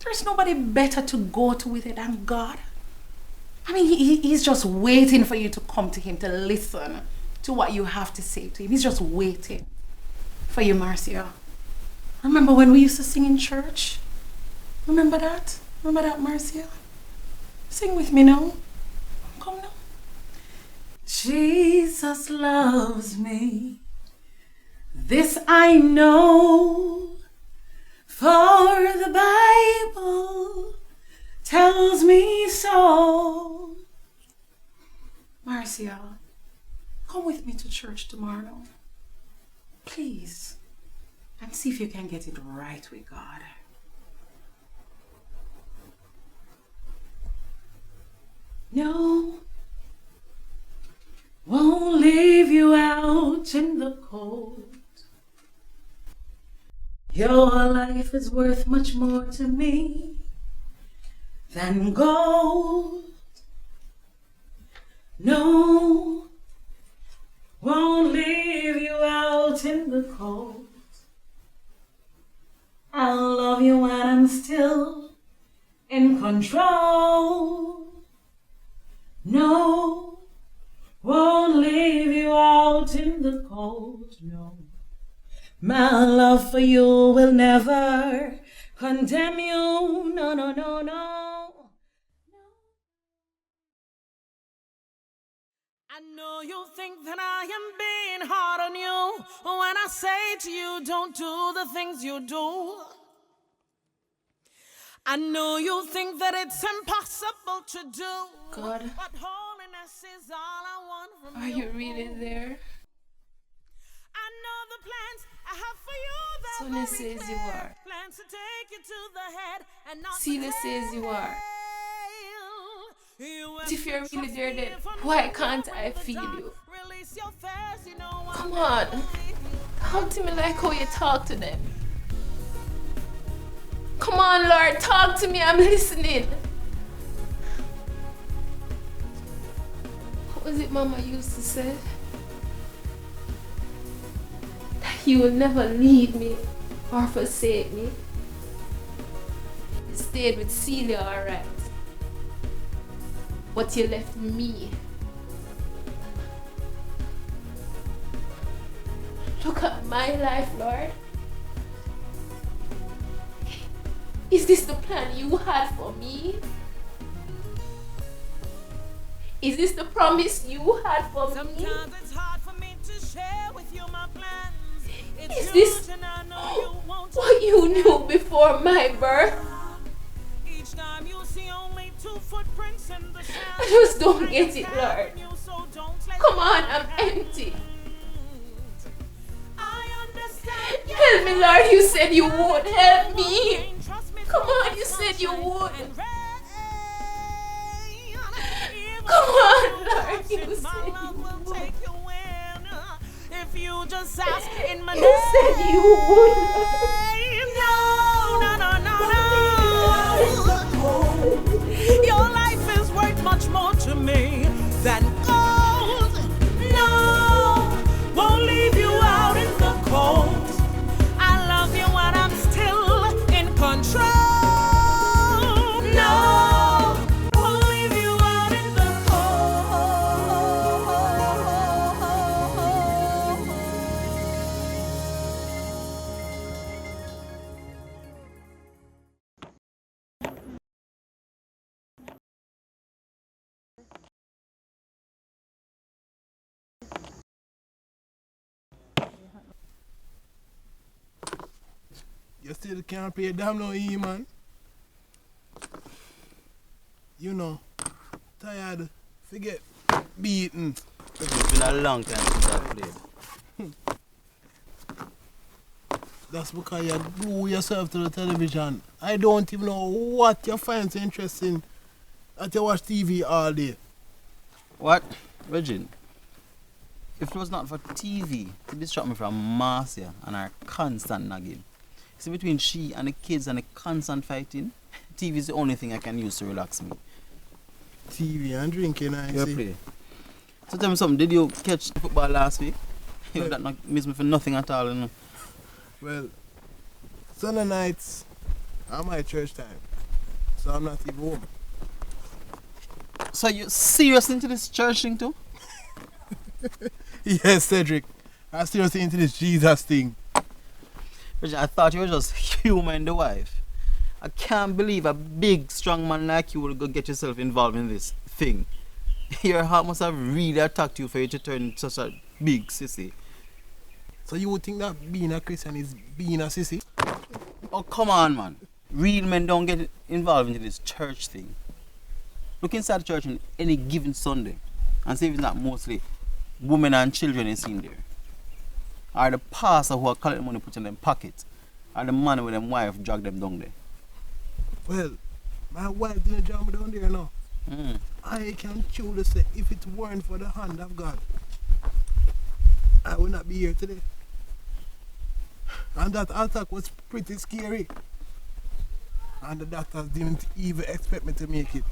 there's nobody better to go to with it than God. I mean, He's just waiting for you to come to Him, to listen to what you have to say to Him. He's just waiting for you, Marcia. Remember when we used to sing in church? Remember that? Remember that, Marcia? Sing with me now. Come now. Jesus loves me, this I know, for the Bible tells me so. Marcia, come with me to church tomorrow, please, and see if you can get it right with God. No, won't leave you out in the cold. Your life is worth much more to me than gold. No, won't leave you out in the cold. I'll love you when I'm still in control. No, won't leave you out in the cold, no. My love for you will never condemn you, no, no, no, no. I know you think that I am being hard on you when I say to you, don't do the things you do. I know you think that it's impossible to do. God, but holiness is all I want from are you really there? I know the plans I have for you. Sonia says you are. Plans to take you to the head and not Celia says you are. But if you're really there, then why can't I feel you? Come on, talk to me like how you talk to them. Come on, Lord, talk to me, I'm listening. What was it Mama used to say? That you will never leave me or forsake me. You stayed with Celia, alright. But you left me. Look at my life, Lord. Is this the plan you had for me? Is this the promise you had for me? Sometimes it's hard for me to share with you my plans. Is this what you knew before my birth? Each time you see only 2 footprints in the sand. I just don't get it, Lord. Come on, I'm empty. Help me, Lord. You said you would help me. Come on, you said you would. Come on, Lord. You said you would. If you just ask in my name. You said you would. No, no, no, no, no. Your life is worth much more to me than gold. No, won't leave you out in the cold. I love you when I'm still in control. No, won't leave you out in the You still can't pay damn no E, man. You know, tired, forget, beaten. It's been a long time since I played. That's because you glue yourself to the television. I don't even know what you find so interesting that you watch TV all day. What? Virgin, if it was not for TV to distract me from Marcia and her constant nagging, see, between she and the kids and the constant fighting, TV is the only thing I can use to relax me. TV and drinking, I You see. play. So tell me something, did you catch the football last week? That not miss me for nothing at all, you know. Well, Sunday nights are my church time, so I'm not even home. So you serious into this church thing too? Yes, Cedric. I'm seriously into this Jesus thing. Virgin, I thought you were just human the wife. I can't believe a big, strong man like you will go get yourself involved in this thing. Your heart must have really attacked you for you to turn such a big sissy. So you would think that being a Christian is being a sissy? Oh, come on, man. Real men don't get involved into this church thing. Look inside the church on any given Sunday and see if it's not mostly women and children is seen there. Or the pastor who are collecting money put in them pockets. Or the man with them wife drag them down there. Well, my wife didn't drag me down there now. I can truly say if it weren't for the hand of God, I would not be here today. And that attack was pretty scary. And the doctors didn't even expect me to make it.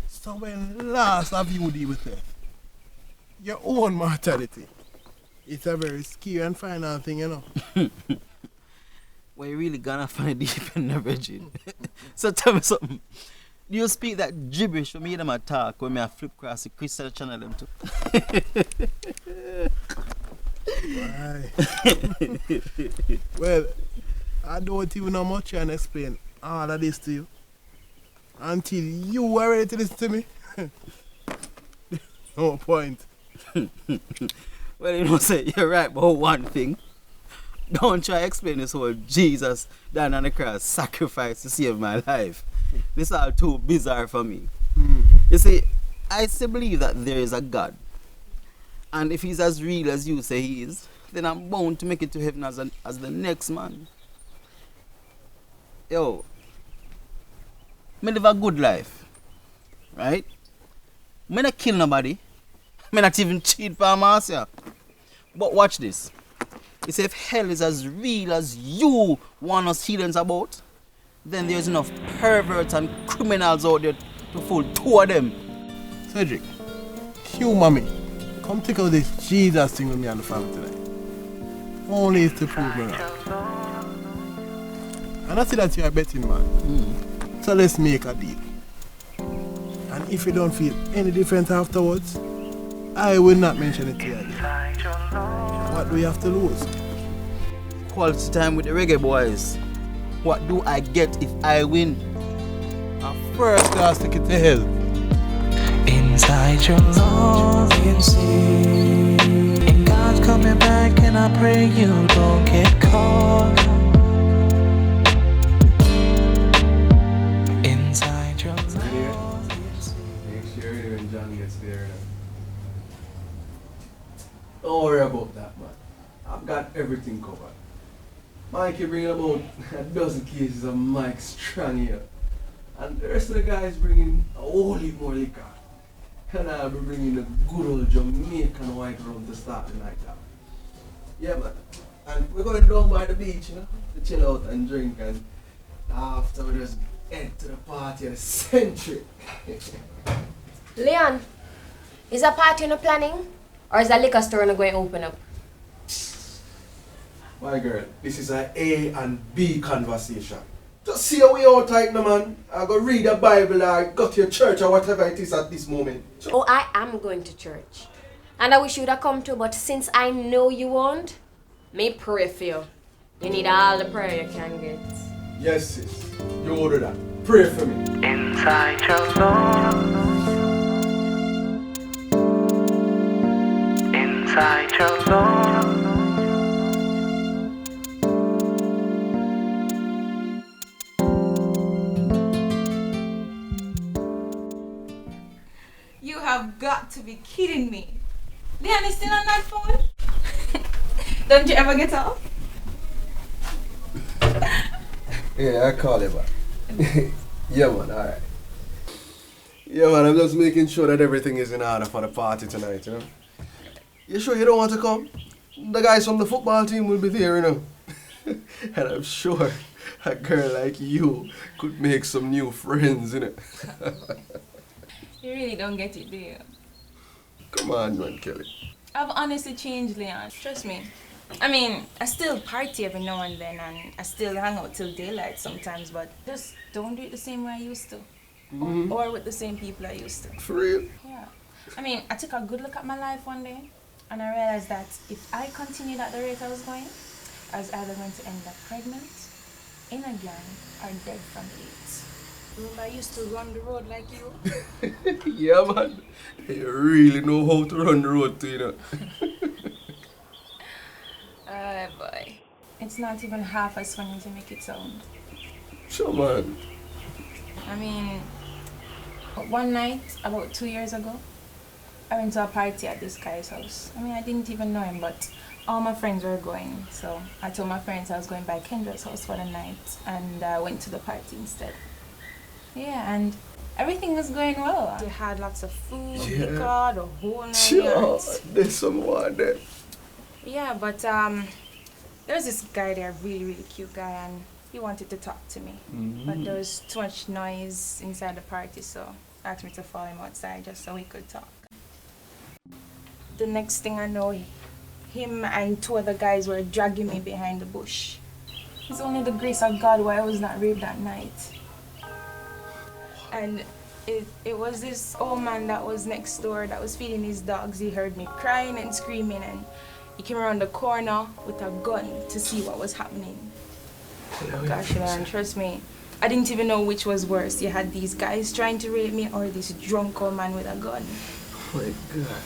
So when last have you deal with death? Your own mortality. It's a very scary and final thing, you know. Well, you really gonna find deep in the virgin. So tell me something. Do you speak that gibberish when me them attack when me I flip across the crystal channel them too? Why? Well, I don't even know much and explain all of this to you until you are ready to listen to me. No point. Well, you know, say you're right about one thing. Don't try to explain this whole Jesus down on the cross sacrifice to save my life. This is all too bizarre for me. You see, I still believe that there is a God. And if he's as real as you say he is, then I'm bound to make it to heaven as the next man. Yo, me live a good life, right? Me not kill nobody. Me not even cheat for Marcia. But watch this. You say if hell is as real as you want us heathens about, then there's enough perverts and criminals out there to fool two of them. Cedric, humor me. Come take out this Jesus thing with me and the family tonight. Only is to prove me wrong. And I see that you're a betting man. So let's make a deal. And if you don't feel any different afterwards, I will not mention it to you again. What do we have to lose? Quality time with the reggae boys. What do I get if I win? A first class ticket to hell. Inside your love, you see. And God's coming back, and I pray you don't get caught. Inside your love, you see. Make sure when John gets there. Don't worry about that, man. I've got everything covered. Mikey bringing about a dozen cases of Mike Strong here. And the rest of the guys bringing a holy more liquor. And I'll be bringing the good old Jamaican white rum to start the night out. Yeah, man. And we're going down by the beach, you know, to chill out and drink. And after we just head to the party of the century. Leon, is a party no planning? Or is a liquor store not going to open up? My girl, this is a A and B conversation. Just see how we all tight now, man. I go read the Bible or go to your church or whatever it is at this moment. Oh, I am going to church. And I wish you would have come too, but since I know you won't, may pray for you. You need all the prayer you can get. Yes, sis. You order that. Pray for me. Inside your love. Inside your love. You have got to be kidding me. Leon is still on that phone? Don't you ever get off? Yeah, I call it back. Yeah, man, alright. Yeah, man, I'm just making sure that everything is in order for the party tonight, you know? You sure you don't want to come? The guys from the football team will be there, you know? And I'm sure a girl like you could make some new friends, you know? You really don't get it, do you? Come on, man, Kelly. I've honestly changed, Leon. Trust me. I mean, I still party every now and then, and I still hang out till daylight sometimes, but just don't do it the same way I used to. Or with the same people I used to. For real? Yeah. I mean, I took a good look at my life one day, and I realized that if I continued at the rate I was going, I was either going to end up pregnant, in a gang, or dead from AIDS. Remember, I used to run the road like you? Yeah, man. You really know how to run the road too, you know? Boy. It's not even half as funny to make it sound. Sure, man. I mean, one night, about 2 years ago, I went to a party at this guy's house. I mean, I didn't even know him, but all my friends were going. So I told my friends I was going by Kendra's house for the night, and I went to the party instead. Yeah, and everything was going well. They had lots of food, liquor, the whole 9 yards. There's someone there. Yeah, but there's this guy there, really cute guy, and he wanted to talk to me. But there was too much noise inside the party, so he asked me to follow him outside just so we could talk. The next thing I know, him and 2 other guys were dragging me behind the bush. It's only the grace of God why I was not raped that night. And it was this old man that was next door that was feeding his dogs. He heard me crying and screaming, and he came around the corner with a gun to see what was happening. Gosh, man, trust me. I didn't even know which was worse. You had these guys trying to rape me or this drunk old man with a gun. Oh my God.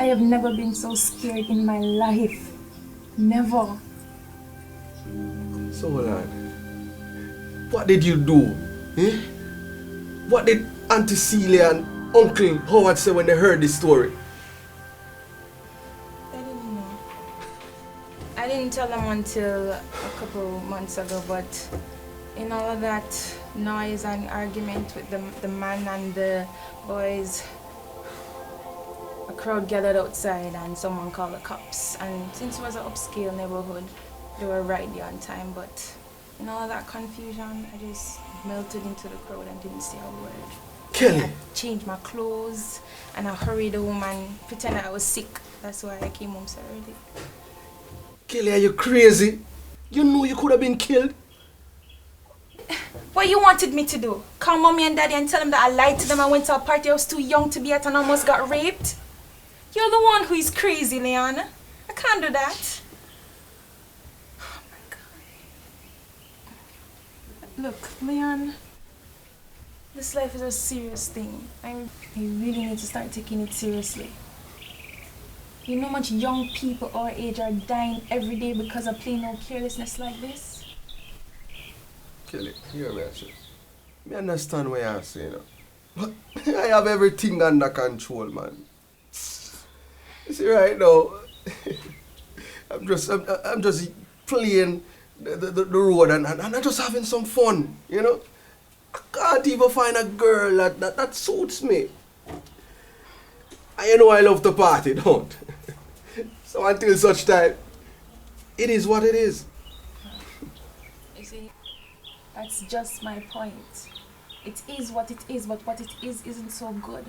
I have never been so scared in my life. Never. So hold on. What did you do? Eh? What did Auntie Celia and Uncle Howard say when they heard this story? I didn't know. I didn't tell them until a couple months ago, but in all of that noise and argument with the man and the boys, a crowd gathered outside and someone called the cops. And since it was an upscale neighborhood, they were right there on time, but in all of that confusion, I just melted into the crowd and didn't say a word. Kelly! I changed my clothes and I hurried home and pretended I was sick. That's why I came home so early. Kelly, are you crazy? You know you could have been killed. What you wanted me to do? Call mommy and daddy and tell them that I lied to them. I went to a party I was too young to be at and almost got raped? You're the one who is crazy, Leon. I can't do that. Oh my God. Look, Leon, this life is a serious thing. I really need to start taking it seriously. You know how much young people our age are dying every day because of plain old carelessness like this? Kelly, hear me actually. I understand what you're saying. But I have everything under control, man. You see right now, I'm just playing the road and I'm just having some fun, you know? I can't even find a girl that suits me. And you know I love to party, don't? So until such time, it is what it is. You see, that's just my point. It is what it is, but what it is isn't so good.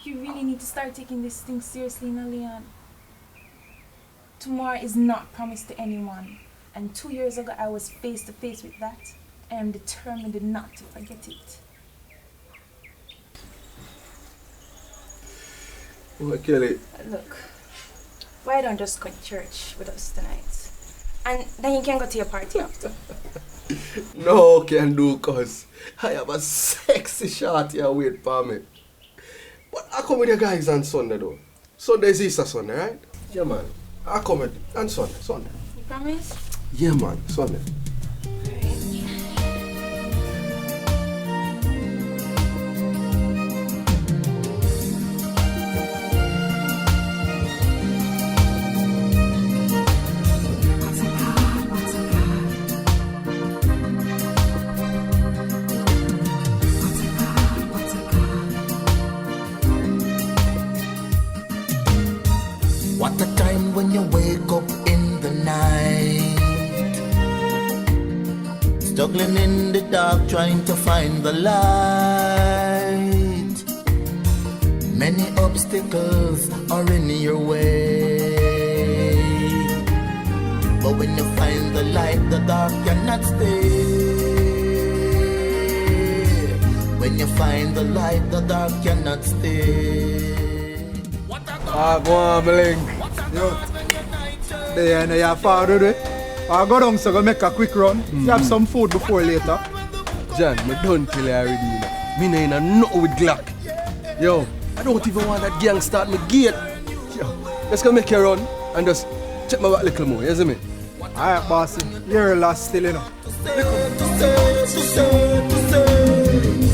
You really need to start taking this thing seriously now, Leon. Tomorrow is not promised to anyone. And 2 years ago, I was face to face with that. I am determined not to forget it. Well, Kelly. Look, why don't you just go to church with us tonight? And then you can go to your party after. No, can do, cause I have a sexy shot here wait for me. But I come with the guys on Sunday though. Sunday's Easter Sunday, right? Yeah, man. I come with on Sunday. You promise? Yeah, man, Sunday. Struggling in the dark, trying to find the light. Many obstacles are in your way. But when you find the light, the dark cannot stay. When you find the light, the dark cannot stay. Go on, Bling. Yo. There, you have forward with it. I go down so go make a quick run. You have some food before later. John, me done tell you already. You know. Me no in a nothing with Glock. Yo, I don't even want that gang start me gate. Yo, let's go make a run and just check my back a little more, you see me? Alright, bossy. You're last still, you know.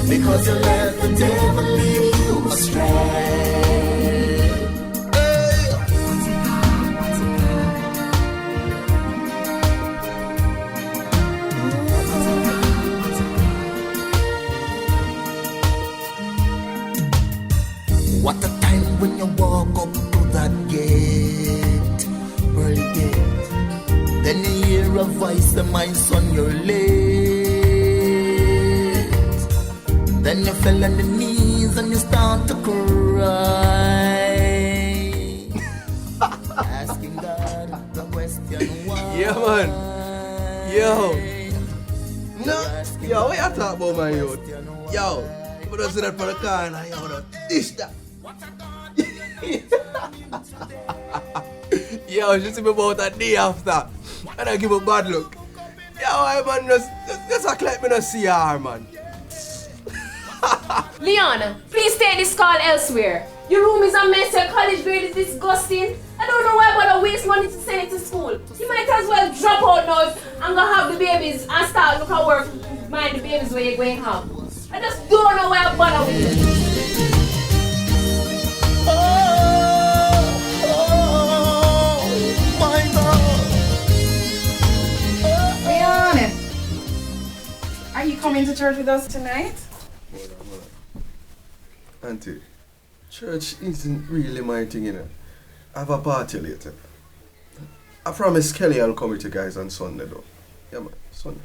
Because you let the devil lead you astray. What a time when you walk up to that gate, pearly gate. Then you hear a voice, my son, you're late. Then you fell on the knees and you start to cry. Asking God the question why. Yeah, man. Yo. No. Yo, what you talk about, my youth? Yo, put us in that for the car and yo, this that. Yo, she see me about a day after and I give a bad look. Yo, I man, just act like me not see her, man. Leon, please take this call elsewhere. Your room is a mess, your college grade is disgusting. I don't know why I bother waste money to send it to school. You might as well drop out now and go have the babies and start look at work, mind the babies where you're going home. I just don't know why I bother with it. Leon, are you coming to church with us tonight? Auntie, church isn't really my thing, you know. I have a party later. I promise Kelly I'll come with you guys on Sunday though. Yeah man, Sunday.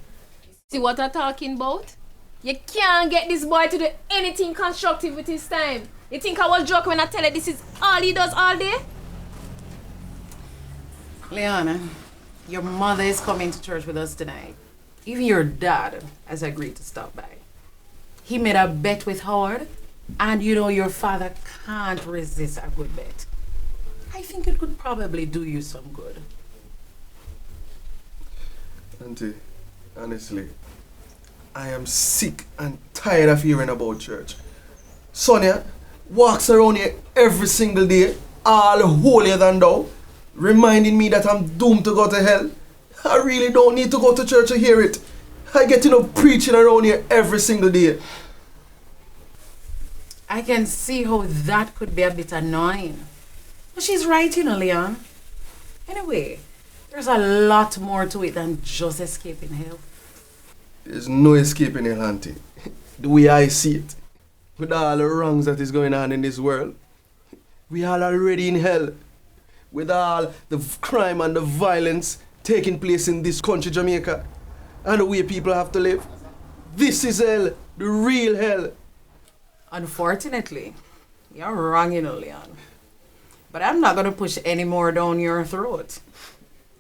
See what I'm talking about? You can't get this boy to do anything constructive with his time. You think I was joking when I tell you this is all he does all day? Leona, your mother is coming to church with us tonight. Even your dad has agreed to stop by. He made a bet with Howard, and you know your father can't resist a good bet. I think it could probably do you some good. Auntie, honestly, I am sick and tired of hearing about church. Sonia walks around here every single day, all holier than thou, reminding me that I'm doomed to go to hell. I really don't need to go to church to hear it. I get enough preaching around here every single day. I can see how that could be a bit annoying. But she's right, you know, Leon. Anyway, there's a lot more to it than just escaping hell. There's no escaping hell, Auntie. The way I see it, with all the wrongs that is going on in this world, we are already in hell. With all the crime and the violence taking place in this country, Jamaica, and the way people have to live. This is hell, the real hell. Unfortunately, you're wrong, you know, Leon. But I'm not going to push any more down your throat.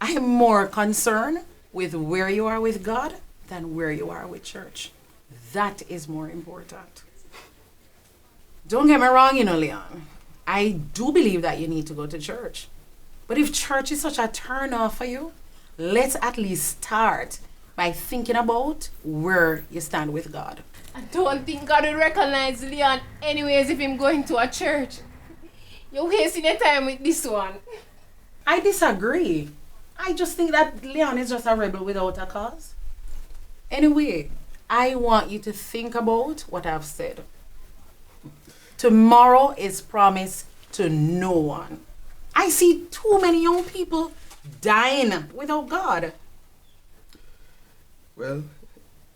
I am more concerned with where you are with God than where you are with church. That is more important. Don't get me wrong, you know, Leon. I do believe that you need to go to church. But if church is such a turn off for you, let's at least start by thinking about where you stand with God. I don't think God will recognize Leon anyways if him going to a church. You're wasting your time with this one. I disagree. I just think that Leon is just a rebel without a cause. Anyway, I want you to think about what I've said. Tomorrow is promised to no one. I see too many young people dying without God. Well,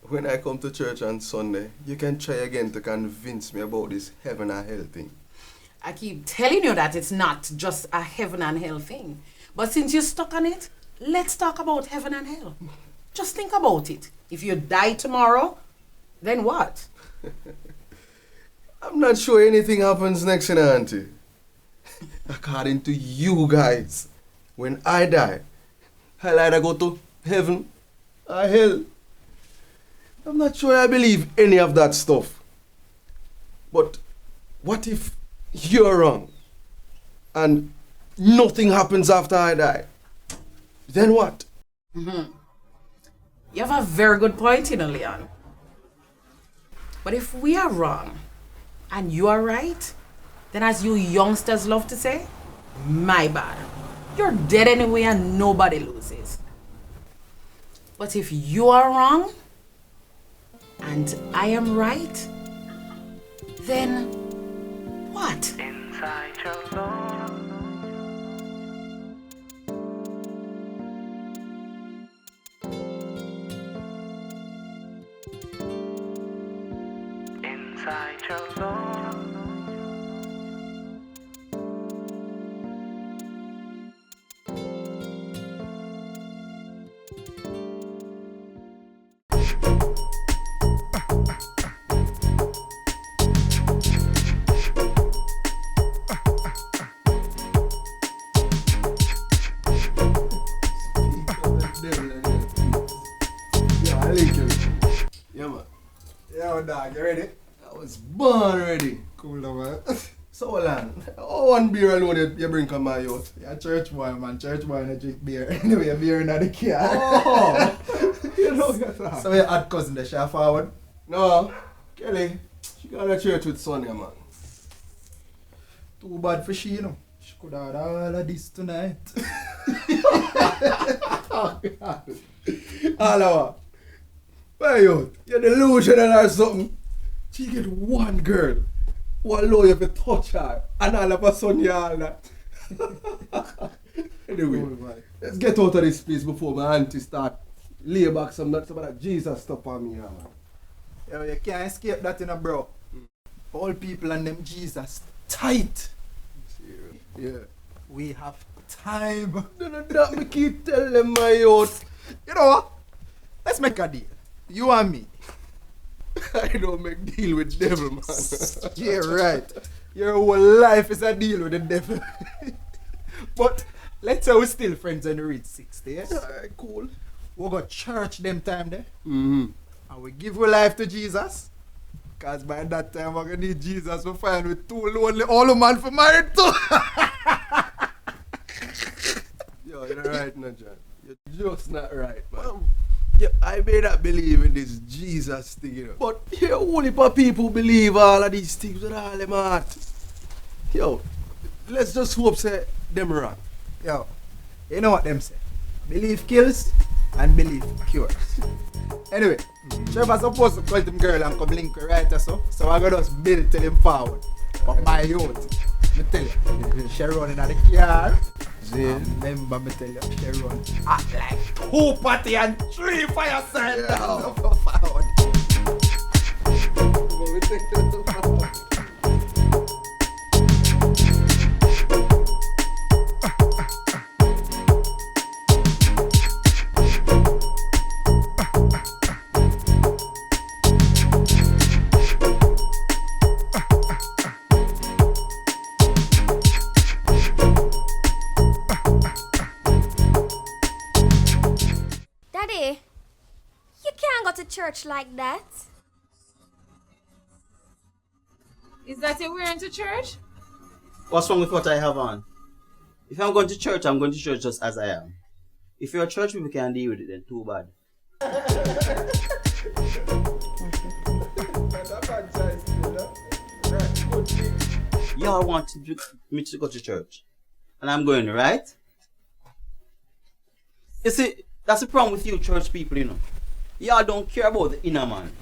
when I come to church on Sunday, you can try again to convince me about this heaven and hell thing. I keep telling you that it's not just a heaven and hell thing. But since you're stuck on it, let's talk about heaven and hell. Just think about it. If you die tomorrow, then what? I'm not sure anything happens next, you know, auntie. According to you guys, when I die, I'll either go to heaven or hell. I'm not sure I believe any of that stuff. But what if you're wrong and nothing happens after I die? Then what? Mm-hmm. You have a very good point, you know, Leon. But if we are wrong and you are right, then as you youngsters love to say, my bad. You're dead anyway and nobody loses. But if you are wrong and I am right, then what? Inside your love. Inside your love. Yeah, man. Yo, dog, you ready? I was born ready. Cool, man. So, Lan, one beer alone you bring come my youth? Yeah, church boy, man. Church boy and drink beer. Anyway, a beer in the car. Oh! You know that. So, your odd cousin, the share forward? No, Kelly, she got to church with Sonia, man. Too bad for she, you know. She could have had all of this tonight. Oh, God. All of her. Hey, yo, you're delusional or something. She get one girl who allow you to touch her, and all of a sudden you all that. Anyway, let's get out of this place before my auntie start lay back some of that Jesus stuff on me, man. Yo, you can't escape that, you know, bro. All people and them Jesus tight. Yeah. We have time. No, that me keep telling them, my youth. You know what? Let's make a deal. You and me. I don't make deal with devil, man. Yeah, right. Your whole life is a deal with the devil. But let's say we're still friends when we reach 60, yes? Alright, cool. We'll go church them time there. Mm-hmm. And we give our life to Jesus. Because by that time we're going to need Jesus to find with two lonely old man for married too. Yo, you're right now, John. You're just not right, man. Yeah, I may not believe in this Jesus thing, you know. But here, only for people believe all of these things with all them heart. Yo, let's just hope say them wrong. Yo, you know what them say? Belief kills and belief cures. Anyway, Trevor's supposed to call him girl and come link with right or so I gotta just build till him forward. But my youth, me tell you, Sharon in the car. Remember me tell you, Sharon act like 2 party and 3 for yourself. Yeah. So forward. Daddy, you can't go to church like that. Is that you're wearing to church? What's wrong with what I have on? If I'm going to church, I'm going to church just as I am. If you're a church people can deal with it, then too bad. Y'all want me to go to church. And I'm going, right? You see, that's the problem with you church people, you know. Y'all don't care about the inner man.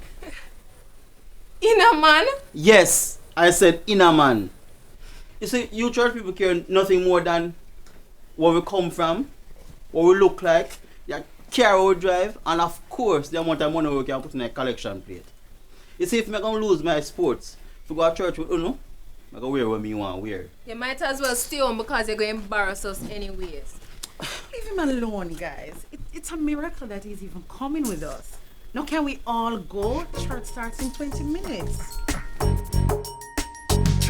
Inner man? Yes, I said inner man. You see, you church people care nothing more than where we come from, what we look like, your car we drive, and of course the amount of money we can put in a collection plate. You see, if I'm going to lose my sports, if we go to church with I'm going to wear what me want to wear. You might as well stay home because you're going to embarrass us anyways. Leave him alone, guys. It's a miracle that he's even coming with us. Now can we all go? Church starts in 20 minutes.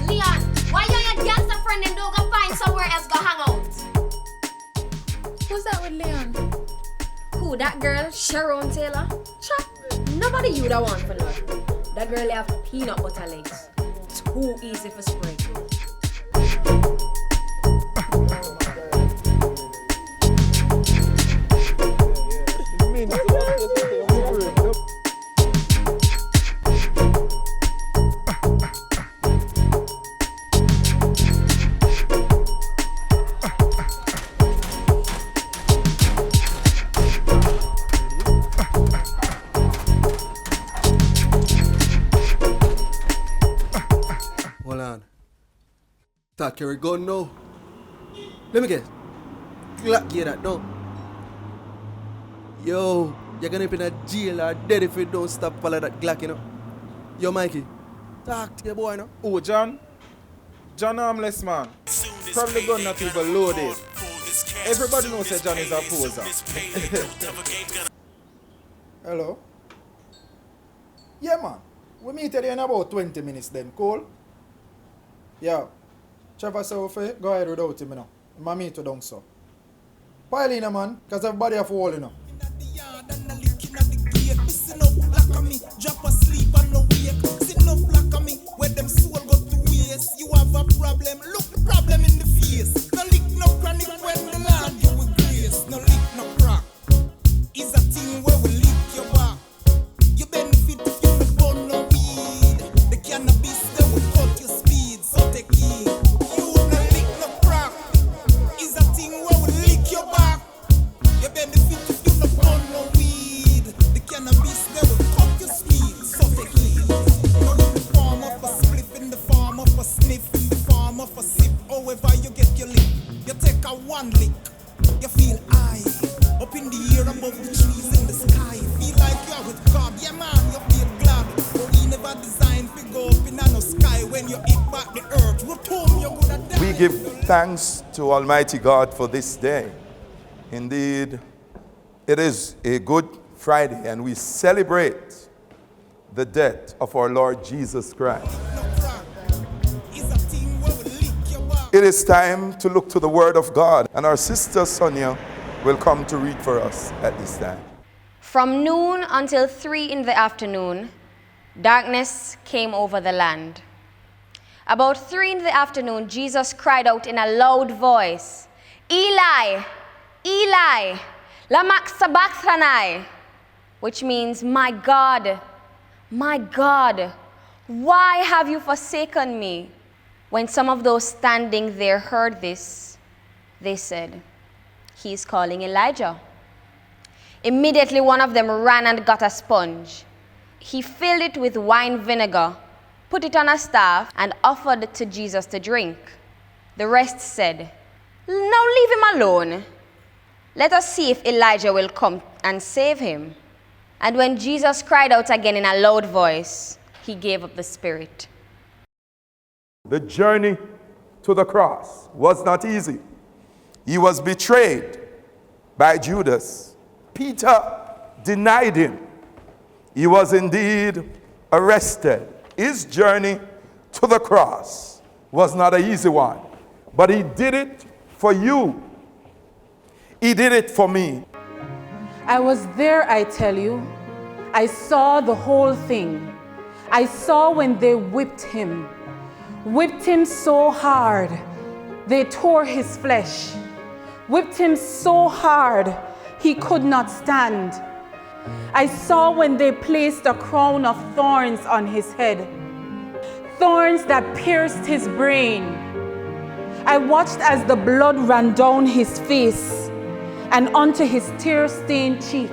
Leon, why you and your gangster friend and don't go find somewhere else go hang out? Who's that with Leon? Who, that girl, Sharon Taylor? Chat, nobody you that want for love. That girl have peanut butter legs. Too easy for spread. Hold on. Thought carry gun now. Let me guess. Glock get that now. Yo, you're gonna be in a jail or dead if you don't stop follow that Glock, you know. Yo, Mikey, talk to your boy now. Oh, John? John armless man. Probably gun not even loaded. Everybody knows that John is a poser. Hello? Yeah, man. We meet you in about 20 minutes then, cool? Yeah. Trevor said, go ahead without him, you know. I'm meet you down, so. Pile in, man, because everybody have to hold, you know. Drop asleep and no wake. Sitting up like me, where them soul go to waste. You have a problem, look the problem in the face. No lick, no chronic when the Lord you with grace. No lick, no crack. Is a thing where we lick your back. You benefit if you don't burn no weed. The cannabis they will cut your speed, so take heed. You no lick, no crack. Is a thing where we lick your back. You benefit if you don't burn no weed. The cannabis they will cut your speed, so take heed. Now in the form of a spliff, in the form of a sniff, in the form of a sip, however you get your lip. You take a one lick, you feel high. Up in the air above the trees in the sky. Feel like you're with God, yeah man, you feel glad. But we never designed to go up in the sky. When you hit back the earth, return you're gonna die. We give thanks to Almighty God for this day. Indeed, it is a Good Friday and we celebrate the death of our Lord Jesus Christ. It is time to look to the Word of God, and our sister Sonia will come to read for us at this time. From noon until 3 in the afternoon, darkness came over the land. About 3 in the afternoon, Jesus cried out in a loud voice, Eli, Eli, lama sabachthani, which means, my God, why have you forsaken me? When some of those standing there heard this, they said, he is calling Elijah. Immediately one of them ran and got a sponge. He filled it with wine vinegar, put it on a staff, and offered it to Jesus to drink. The rest said, now leave him alone. Let us see if Elijah will come and save him. And when Jesus cried out again in a loud voice, he gave up the spirit. The journey to the cross was not easy. He was betrayed by Judas. Peter denied him. He was indeed arrested. His journey to the cross was not an easy one, but he did it for you. He did it for me. I was there, I tell you. I saw the whole thing. I saw when they whipped him so hard, they tore his flesh. Whipped him so hard, he could not stand. I saw when they placed a crown of thorns on his head, thorns that pierced his brain. I watched as the blood ran down his face and onto his tear-stained cheek.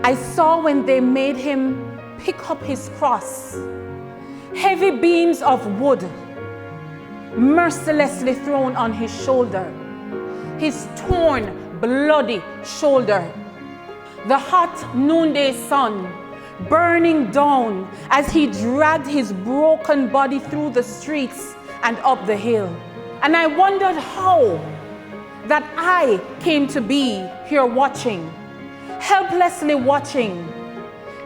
I saw when they made him pick up his cross, heavy beams of wood mercilessly thrown on his shoulder, his torn, bloody shoulder. The hot noonday sun burning down as he dragged his broken body through the streets and up the hill. And I wondered how that I came to be here watching, helplessly watching,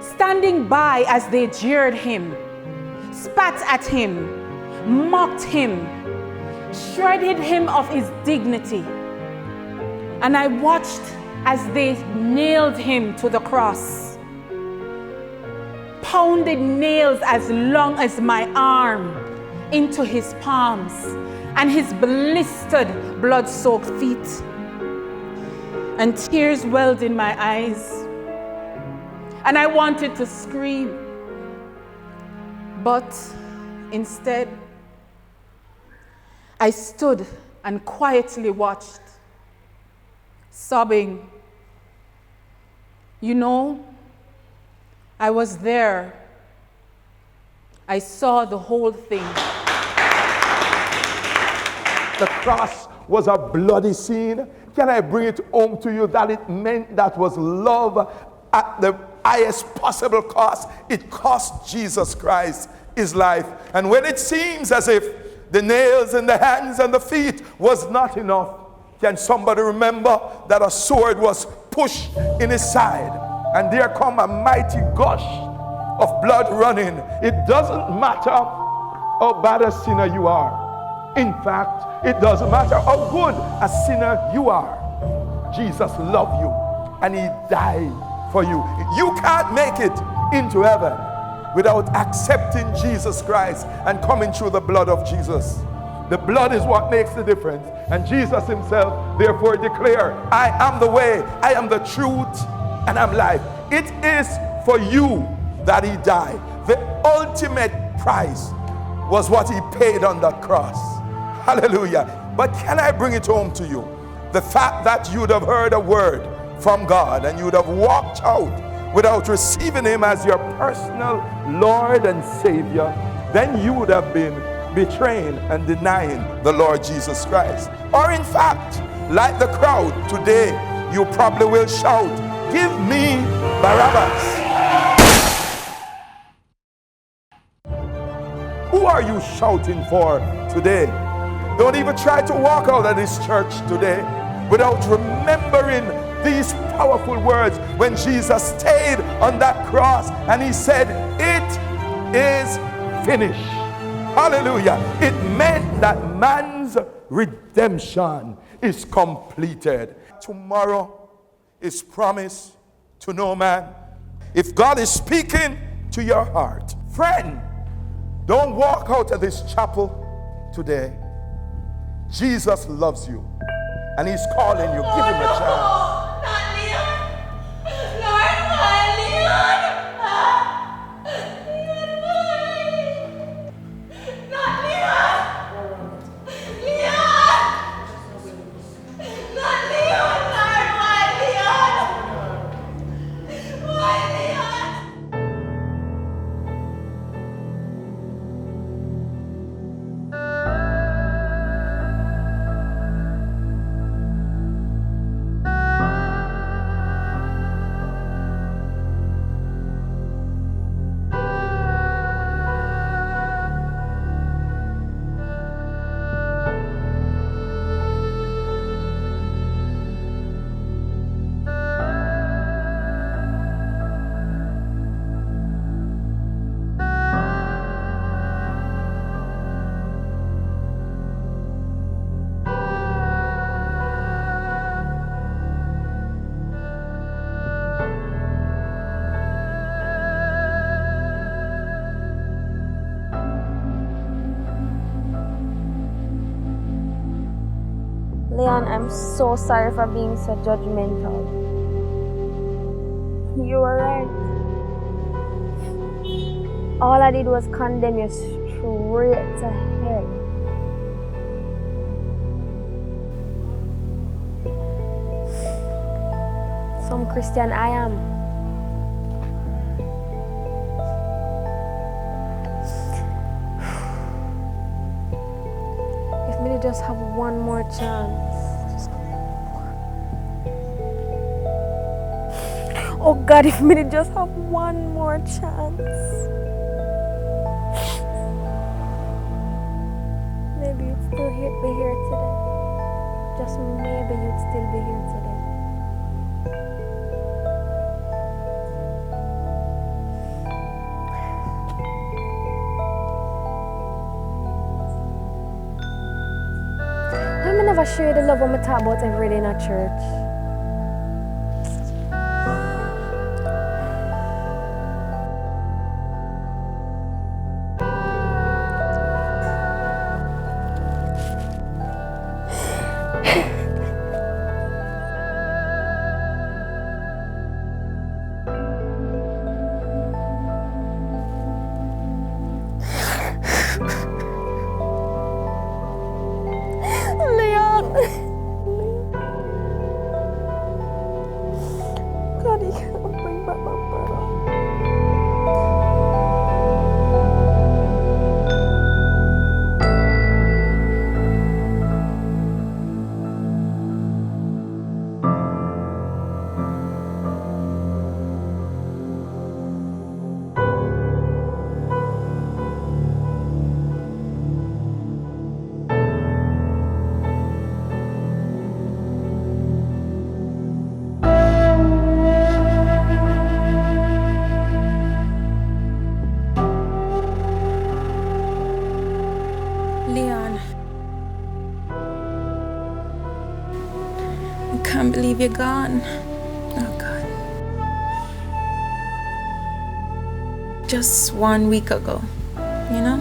standing by as they jeered him, spat at him, mocked him, shredded him of his dignity. And I watched as they nailed him to the cross, pounded nails as long as my arm into his palms and his blistered, blood-soaked feet. And tears welled in my eyes, and I wanted to scream, but instead, I stood and quietly watched, sobbing. You know, I was there. I saw the whole thing. The cross was a bloody scene. Can I bring it home to you that it meant that was love at the highest possible cost? It cost Jesus Christ his life. And when it seems as if the nails in the hands and the feet was not enough, can somebody remember that a sword was pushed in his side and there come a mighty gush of blood running? It doesn't matter how bad a sinner you are. In fact, it doesn't matter how good a sinner you are. Jesus loved you and he died for you. You can't make it into heaven without accepting Jesus Christ and coming through the blood of Jesus. The blood is what makes the difference. And Jesus himself therefore declared, I am the way, I am the truth, and I'm life. It is for you that he died. The ultimate price was what he paid on the cross. Hallelujah. But can I bring it home to you? The fact that you'd have heard a word from God and you'd have walked out without receiving him as your personal Lord and Savior, then you would have been betraying and denying the Lord Jesus Christ. Or in fact, like the crowd today, you probably will shout, give me Barabbas. Who are you shouting for today? Don't even try to walk out of this church today without remembering these powerful words when Jesus stayed on that cross and he said, it is finished. Hallelujah. It meant that man's redemption is completed. Tomorrow is promised to no man. If God is speaking to your heart, friend, don't walk out of this chapel today. Jesus loves you and he's calling you. Give him a chance. Leon, I'm so sorry for being so judgmental. You were right. All I did was condemn you straight to hell. Some Christian I am. If me just have one more chance. Oh God, if me just have one more chance. Maybe you'd still be here today. Just So maybe you'd still be here today. I never show you the love I talk about every day in a church. God, he can't bring back my brother. Leon, I can't believe you're gone. Oh God. Just 1 week ago, you know?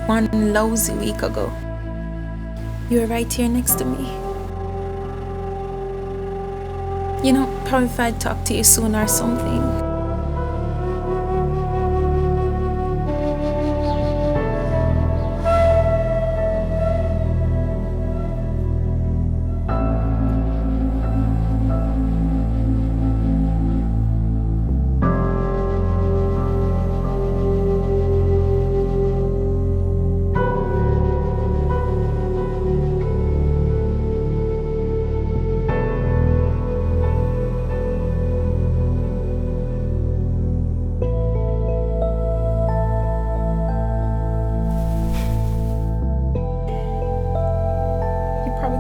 1 lousy week ago. You were right here next to me. You know, probably if I'd talk to you soon or something.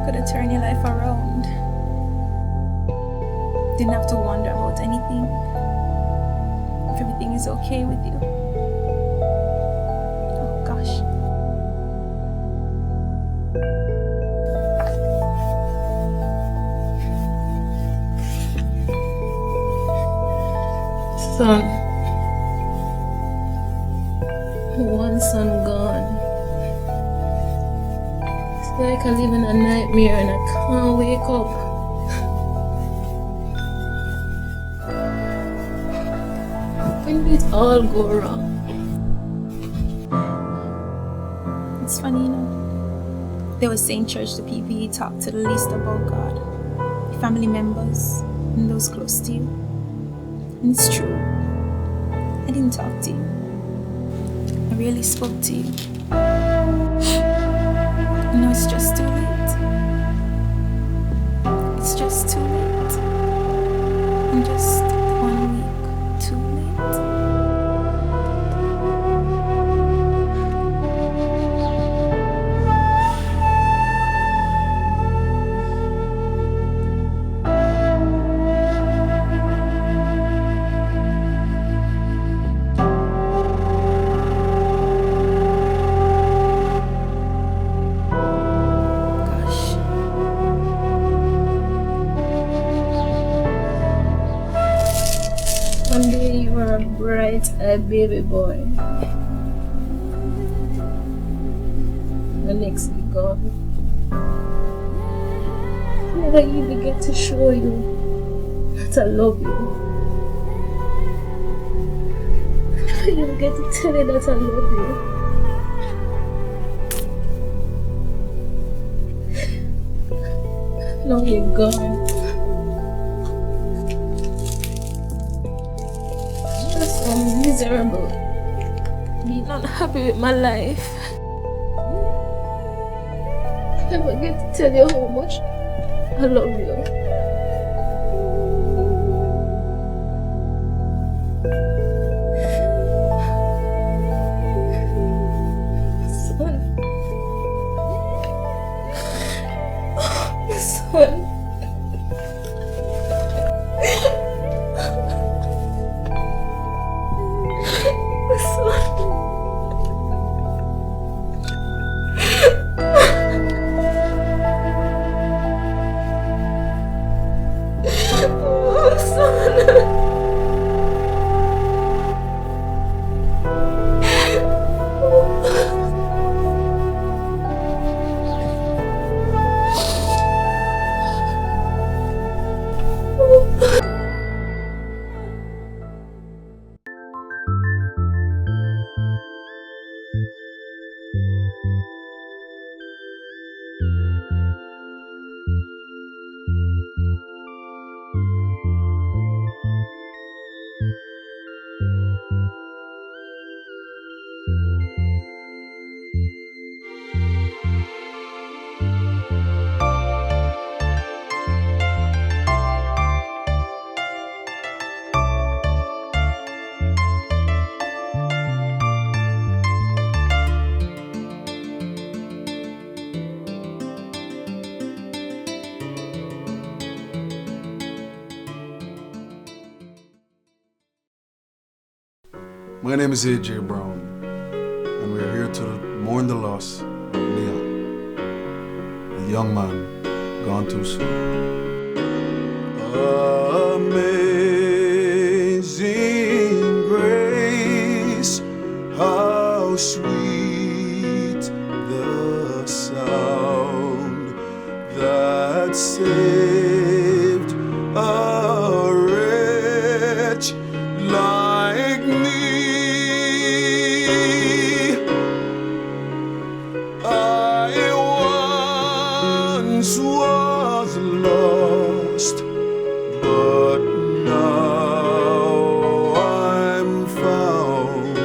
Could have turned your life around. Didn't have to wonder about anything. If everything is okay with you. Oh gosh. Son. One son gone. It's like I live in a nightmare and I can't wake up. When did it all go wrong? It's funny, you know. They were saying church to people you talk to the least about God. Your family members and those close to you. And it's true. I didn't talk to you. I really spoke to you. No, it's just too late. It's just too late. I'm just 1 week too late. One day you were a bright-eyed baby boy. The next you gone. Never even get to show you that I love you. Never even get to tell you that I love you. Now you're gone. I'm miserable, being unhappy with my life. I never get to tell you how much I love you. Son, My name is AJ Brown, and we're here to mourn the loss of Leon, a young man gone too soon. Amazing grace, how sweet the sound that saved a wretch like me. I once was lost, but now I'm found.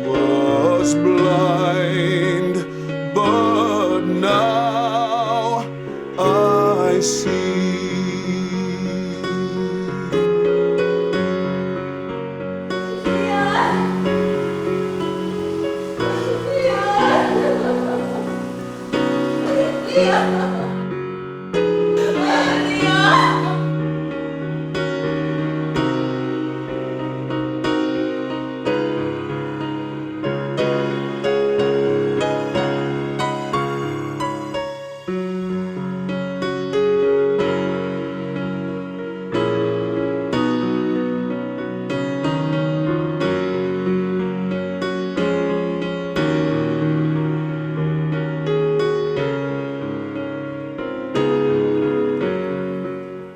Was blind, but now I see.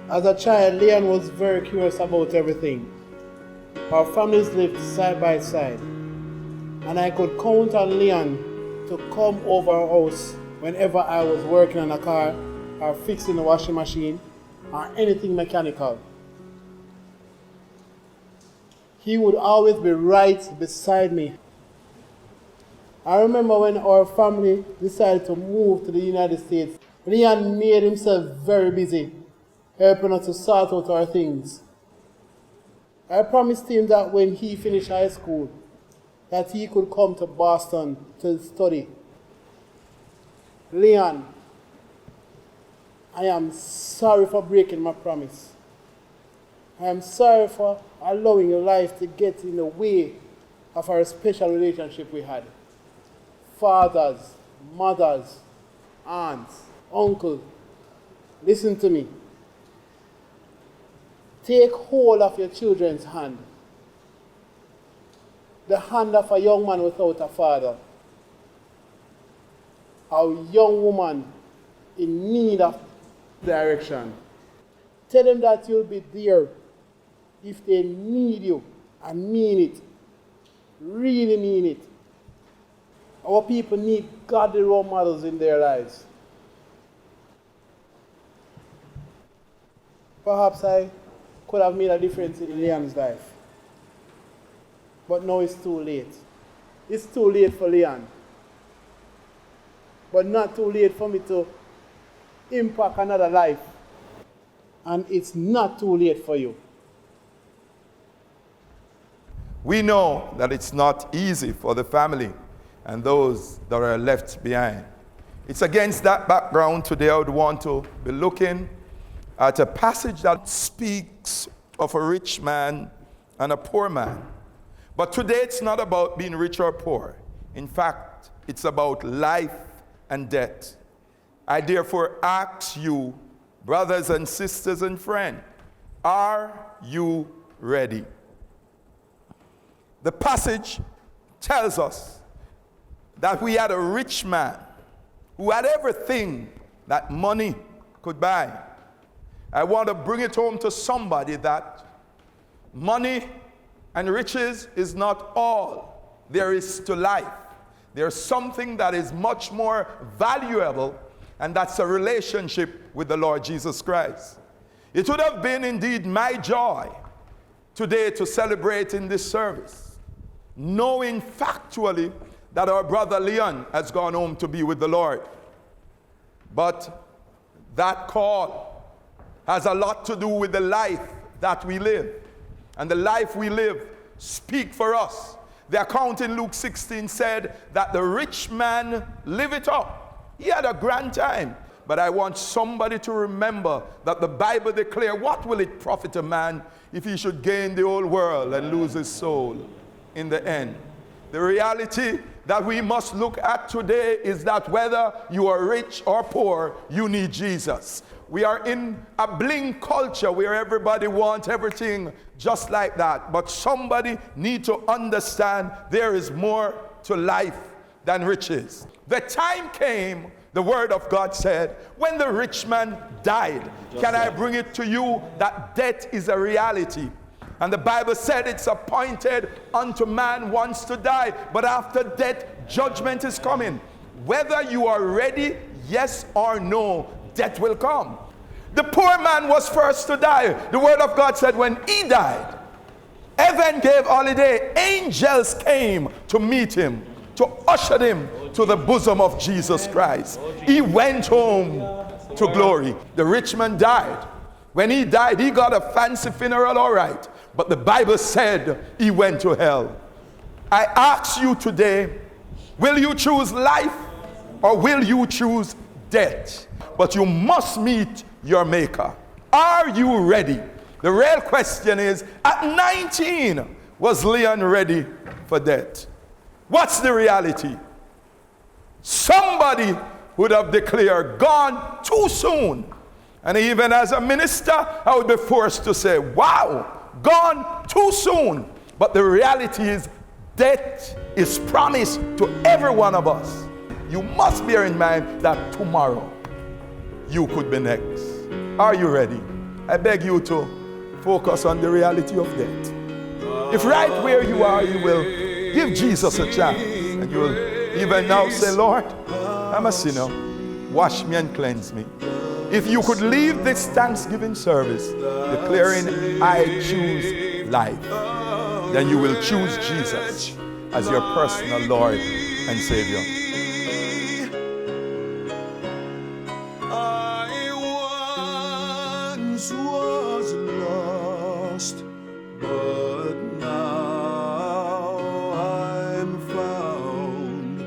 As a child, Leon was very curious about everything. Our families lived side by side, and I could count on Leon to come over our house whenever I was working on a car or fixing a washing machine or anything mechanical. He would always be right beside me. I remember when our family decided to move to the United States, Leon made himself very busy, helping us to sort out our things. I promised him that when he finished high school, that he could come to Boston to study. Leon, I am sorry for breaking my promise. I am sorry for allowing your life to get in the way of our special relationship we had. Fathers, mothers, aunts, uncles, listen to me. Take hold of your children's hand. The hand of a young man without a father. A young woman in need of direction. Tell them that you'll be there if they need you, and mean it. Really mean it. Our people need godly role models in their lives. Perhaps I could have made a difference in Leon's life. But now it's too late. It's too late for Leon. But not too late for me to impact another life. And it's not too late for you. We know that it's not easy for the family and those that are left behind. It's against that background today I would want to be looking at a passage that speaks of a rich man and a poor man. But today it's not about being rich or poor. In fact, it's about life and death. I therefore ask you, brothers and sisters and friends, are you ready? The passage tells us that we had a rich man who had everything that money could buy. I want to bring it home to somebody that money and riches is not all there is to life. There's something that is much more valuable, and that's a relationship with the Lord Jesus Christ. It would have been indeed my joy today to celebrate in this service, knowing factually that our brother Leon has gone home to be with the Lord. But that call has a lot to do with the life that we live. And the life we live speak for us. The account in Luke 16 said that the rich man lived it up. He had a grand time. But I want somebody to remember that the Bible declares, what will it profit a man if he should gain the whole world and lose his soul in the end? The reality that we must look at today is that whether you are rich or poor, you need Jesus. We are in a bling culture where everybody wants everything just like that. But somebody needs to understand there is more to life than riches. The time came, the word of God said, when the rich man died. Can I bring it to you that death is a reality? And the Bible said it's appointed unto man once to die, but after death, judgment is coming. Whether you are ready, yes or no, death will come. The poor man was first to die. The word of God said when he died, heaven gave holiday. Angels came to meet him, to usher him to the bosom of Jesus Christ. He went home to glory. The rich man died. When he died, he got a fancy funeral, all right. But the Bible said he went to hell. I ask you today, will you choose life or will you choose death? But you must meet your maker. Are you ready? The real question is, at 19, was Leon ready for death? What's the reality? Somebody would have declared, gone too soon. And even as a minister, I would be forced to say, wow, gone too soon. But the reality is, death is promised to every one of us. You must bear in mind that tomorrow you could be next. Are you ready? I beg you to focus on the reality of death. If right where you are, you will give Jesus a chance, and you will even now say, Lord, I'm a sinner. Wash me and cleanse me. If you could leave this Thanksgiving service declaring, I choose life, then you will choose Jesus as your personal Lord and Savior. I once was lost, but now I'm found.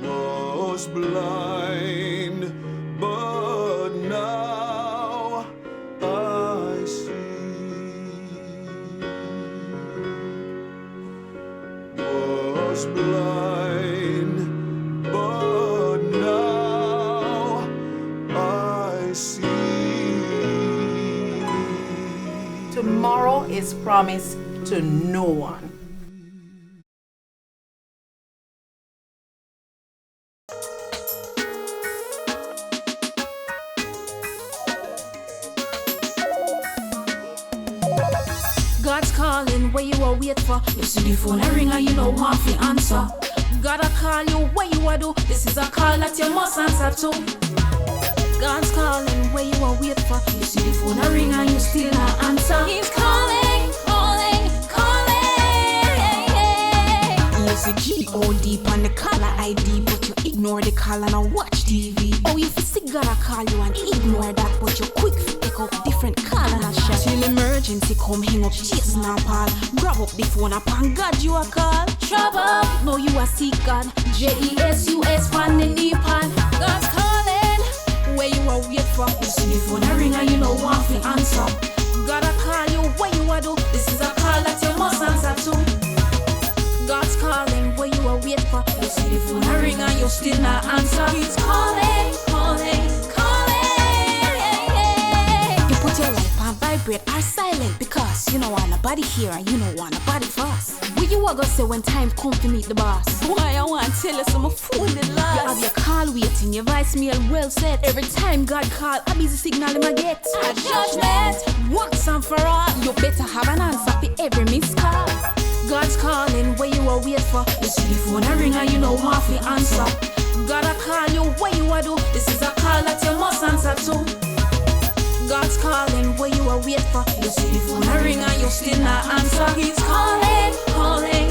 Was blind, but now I see. Was blind, but now I see. Tomorrow is promised to no one. God's calling, where you are wait for. You see the phone a ring and you know want to answer. Gotta call you, where you are do. This is a call that you must answer to. God's calling, where you are wait for. You see the phone a ring and you still not answer. He's calling, calling, calling. You see G.O. deep on the caller ID, but you ignore the call and I watch TV. Oh, you see gotta call you and ignore that, but you quick pick up different call and a shot. Till emergency come hang up, chase now Paul. Grab up the phone up and God you a call. Trouble, no you a seek God. J-E-S-U-S, fan in the pan. God's calling. not answer. He's calling, calling, calling. You put your life on vibrate or silent because you don't want nobody here and you don't want nobody fast. What you are gonna say when time come to meet the boss? Why I want to tell you some fool the last. You have your call waiting, your voicemail well set. Every time God call, a busy signal him a get. A judgment, once and for all, you better have an answer for every missed call. God's calling, where you are wait for. You see the phone a ring and you know want to answer. Gotta call you, where you are do. This is a call that you must answer to. God's calling, where you are wait for. You see the phone a ring and you still not answer. He's calling, calling.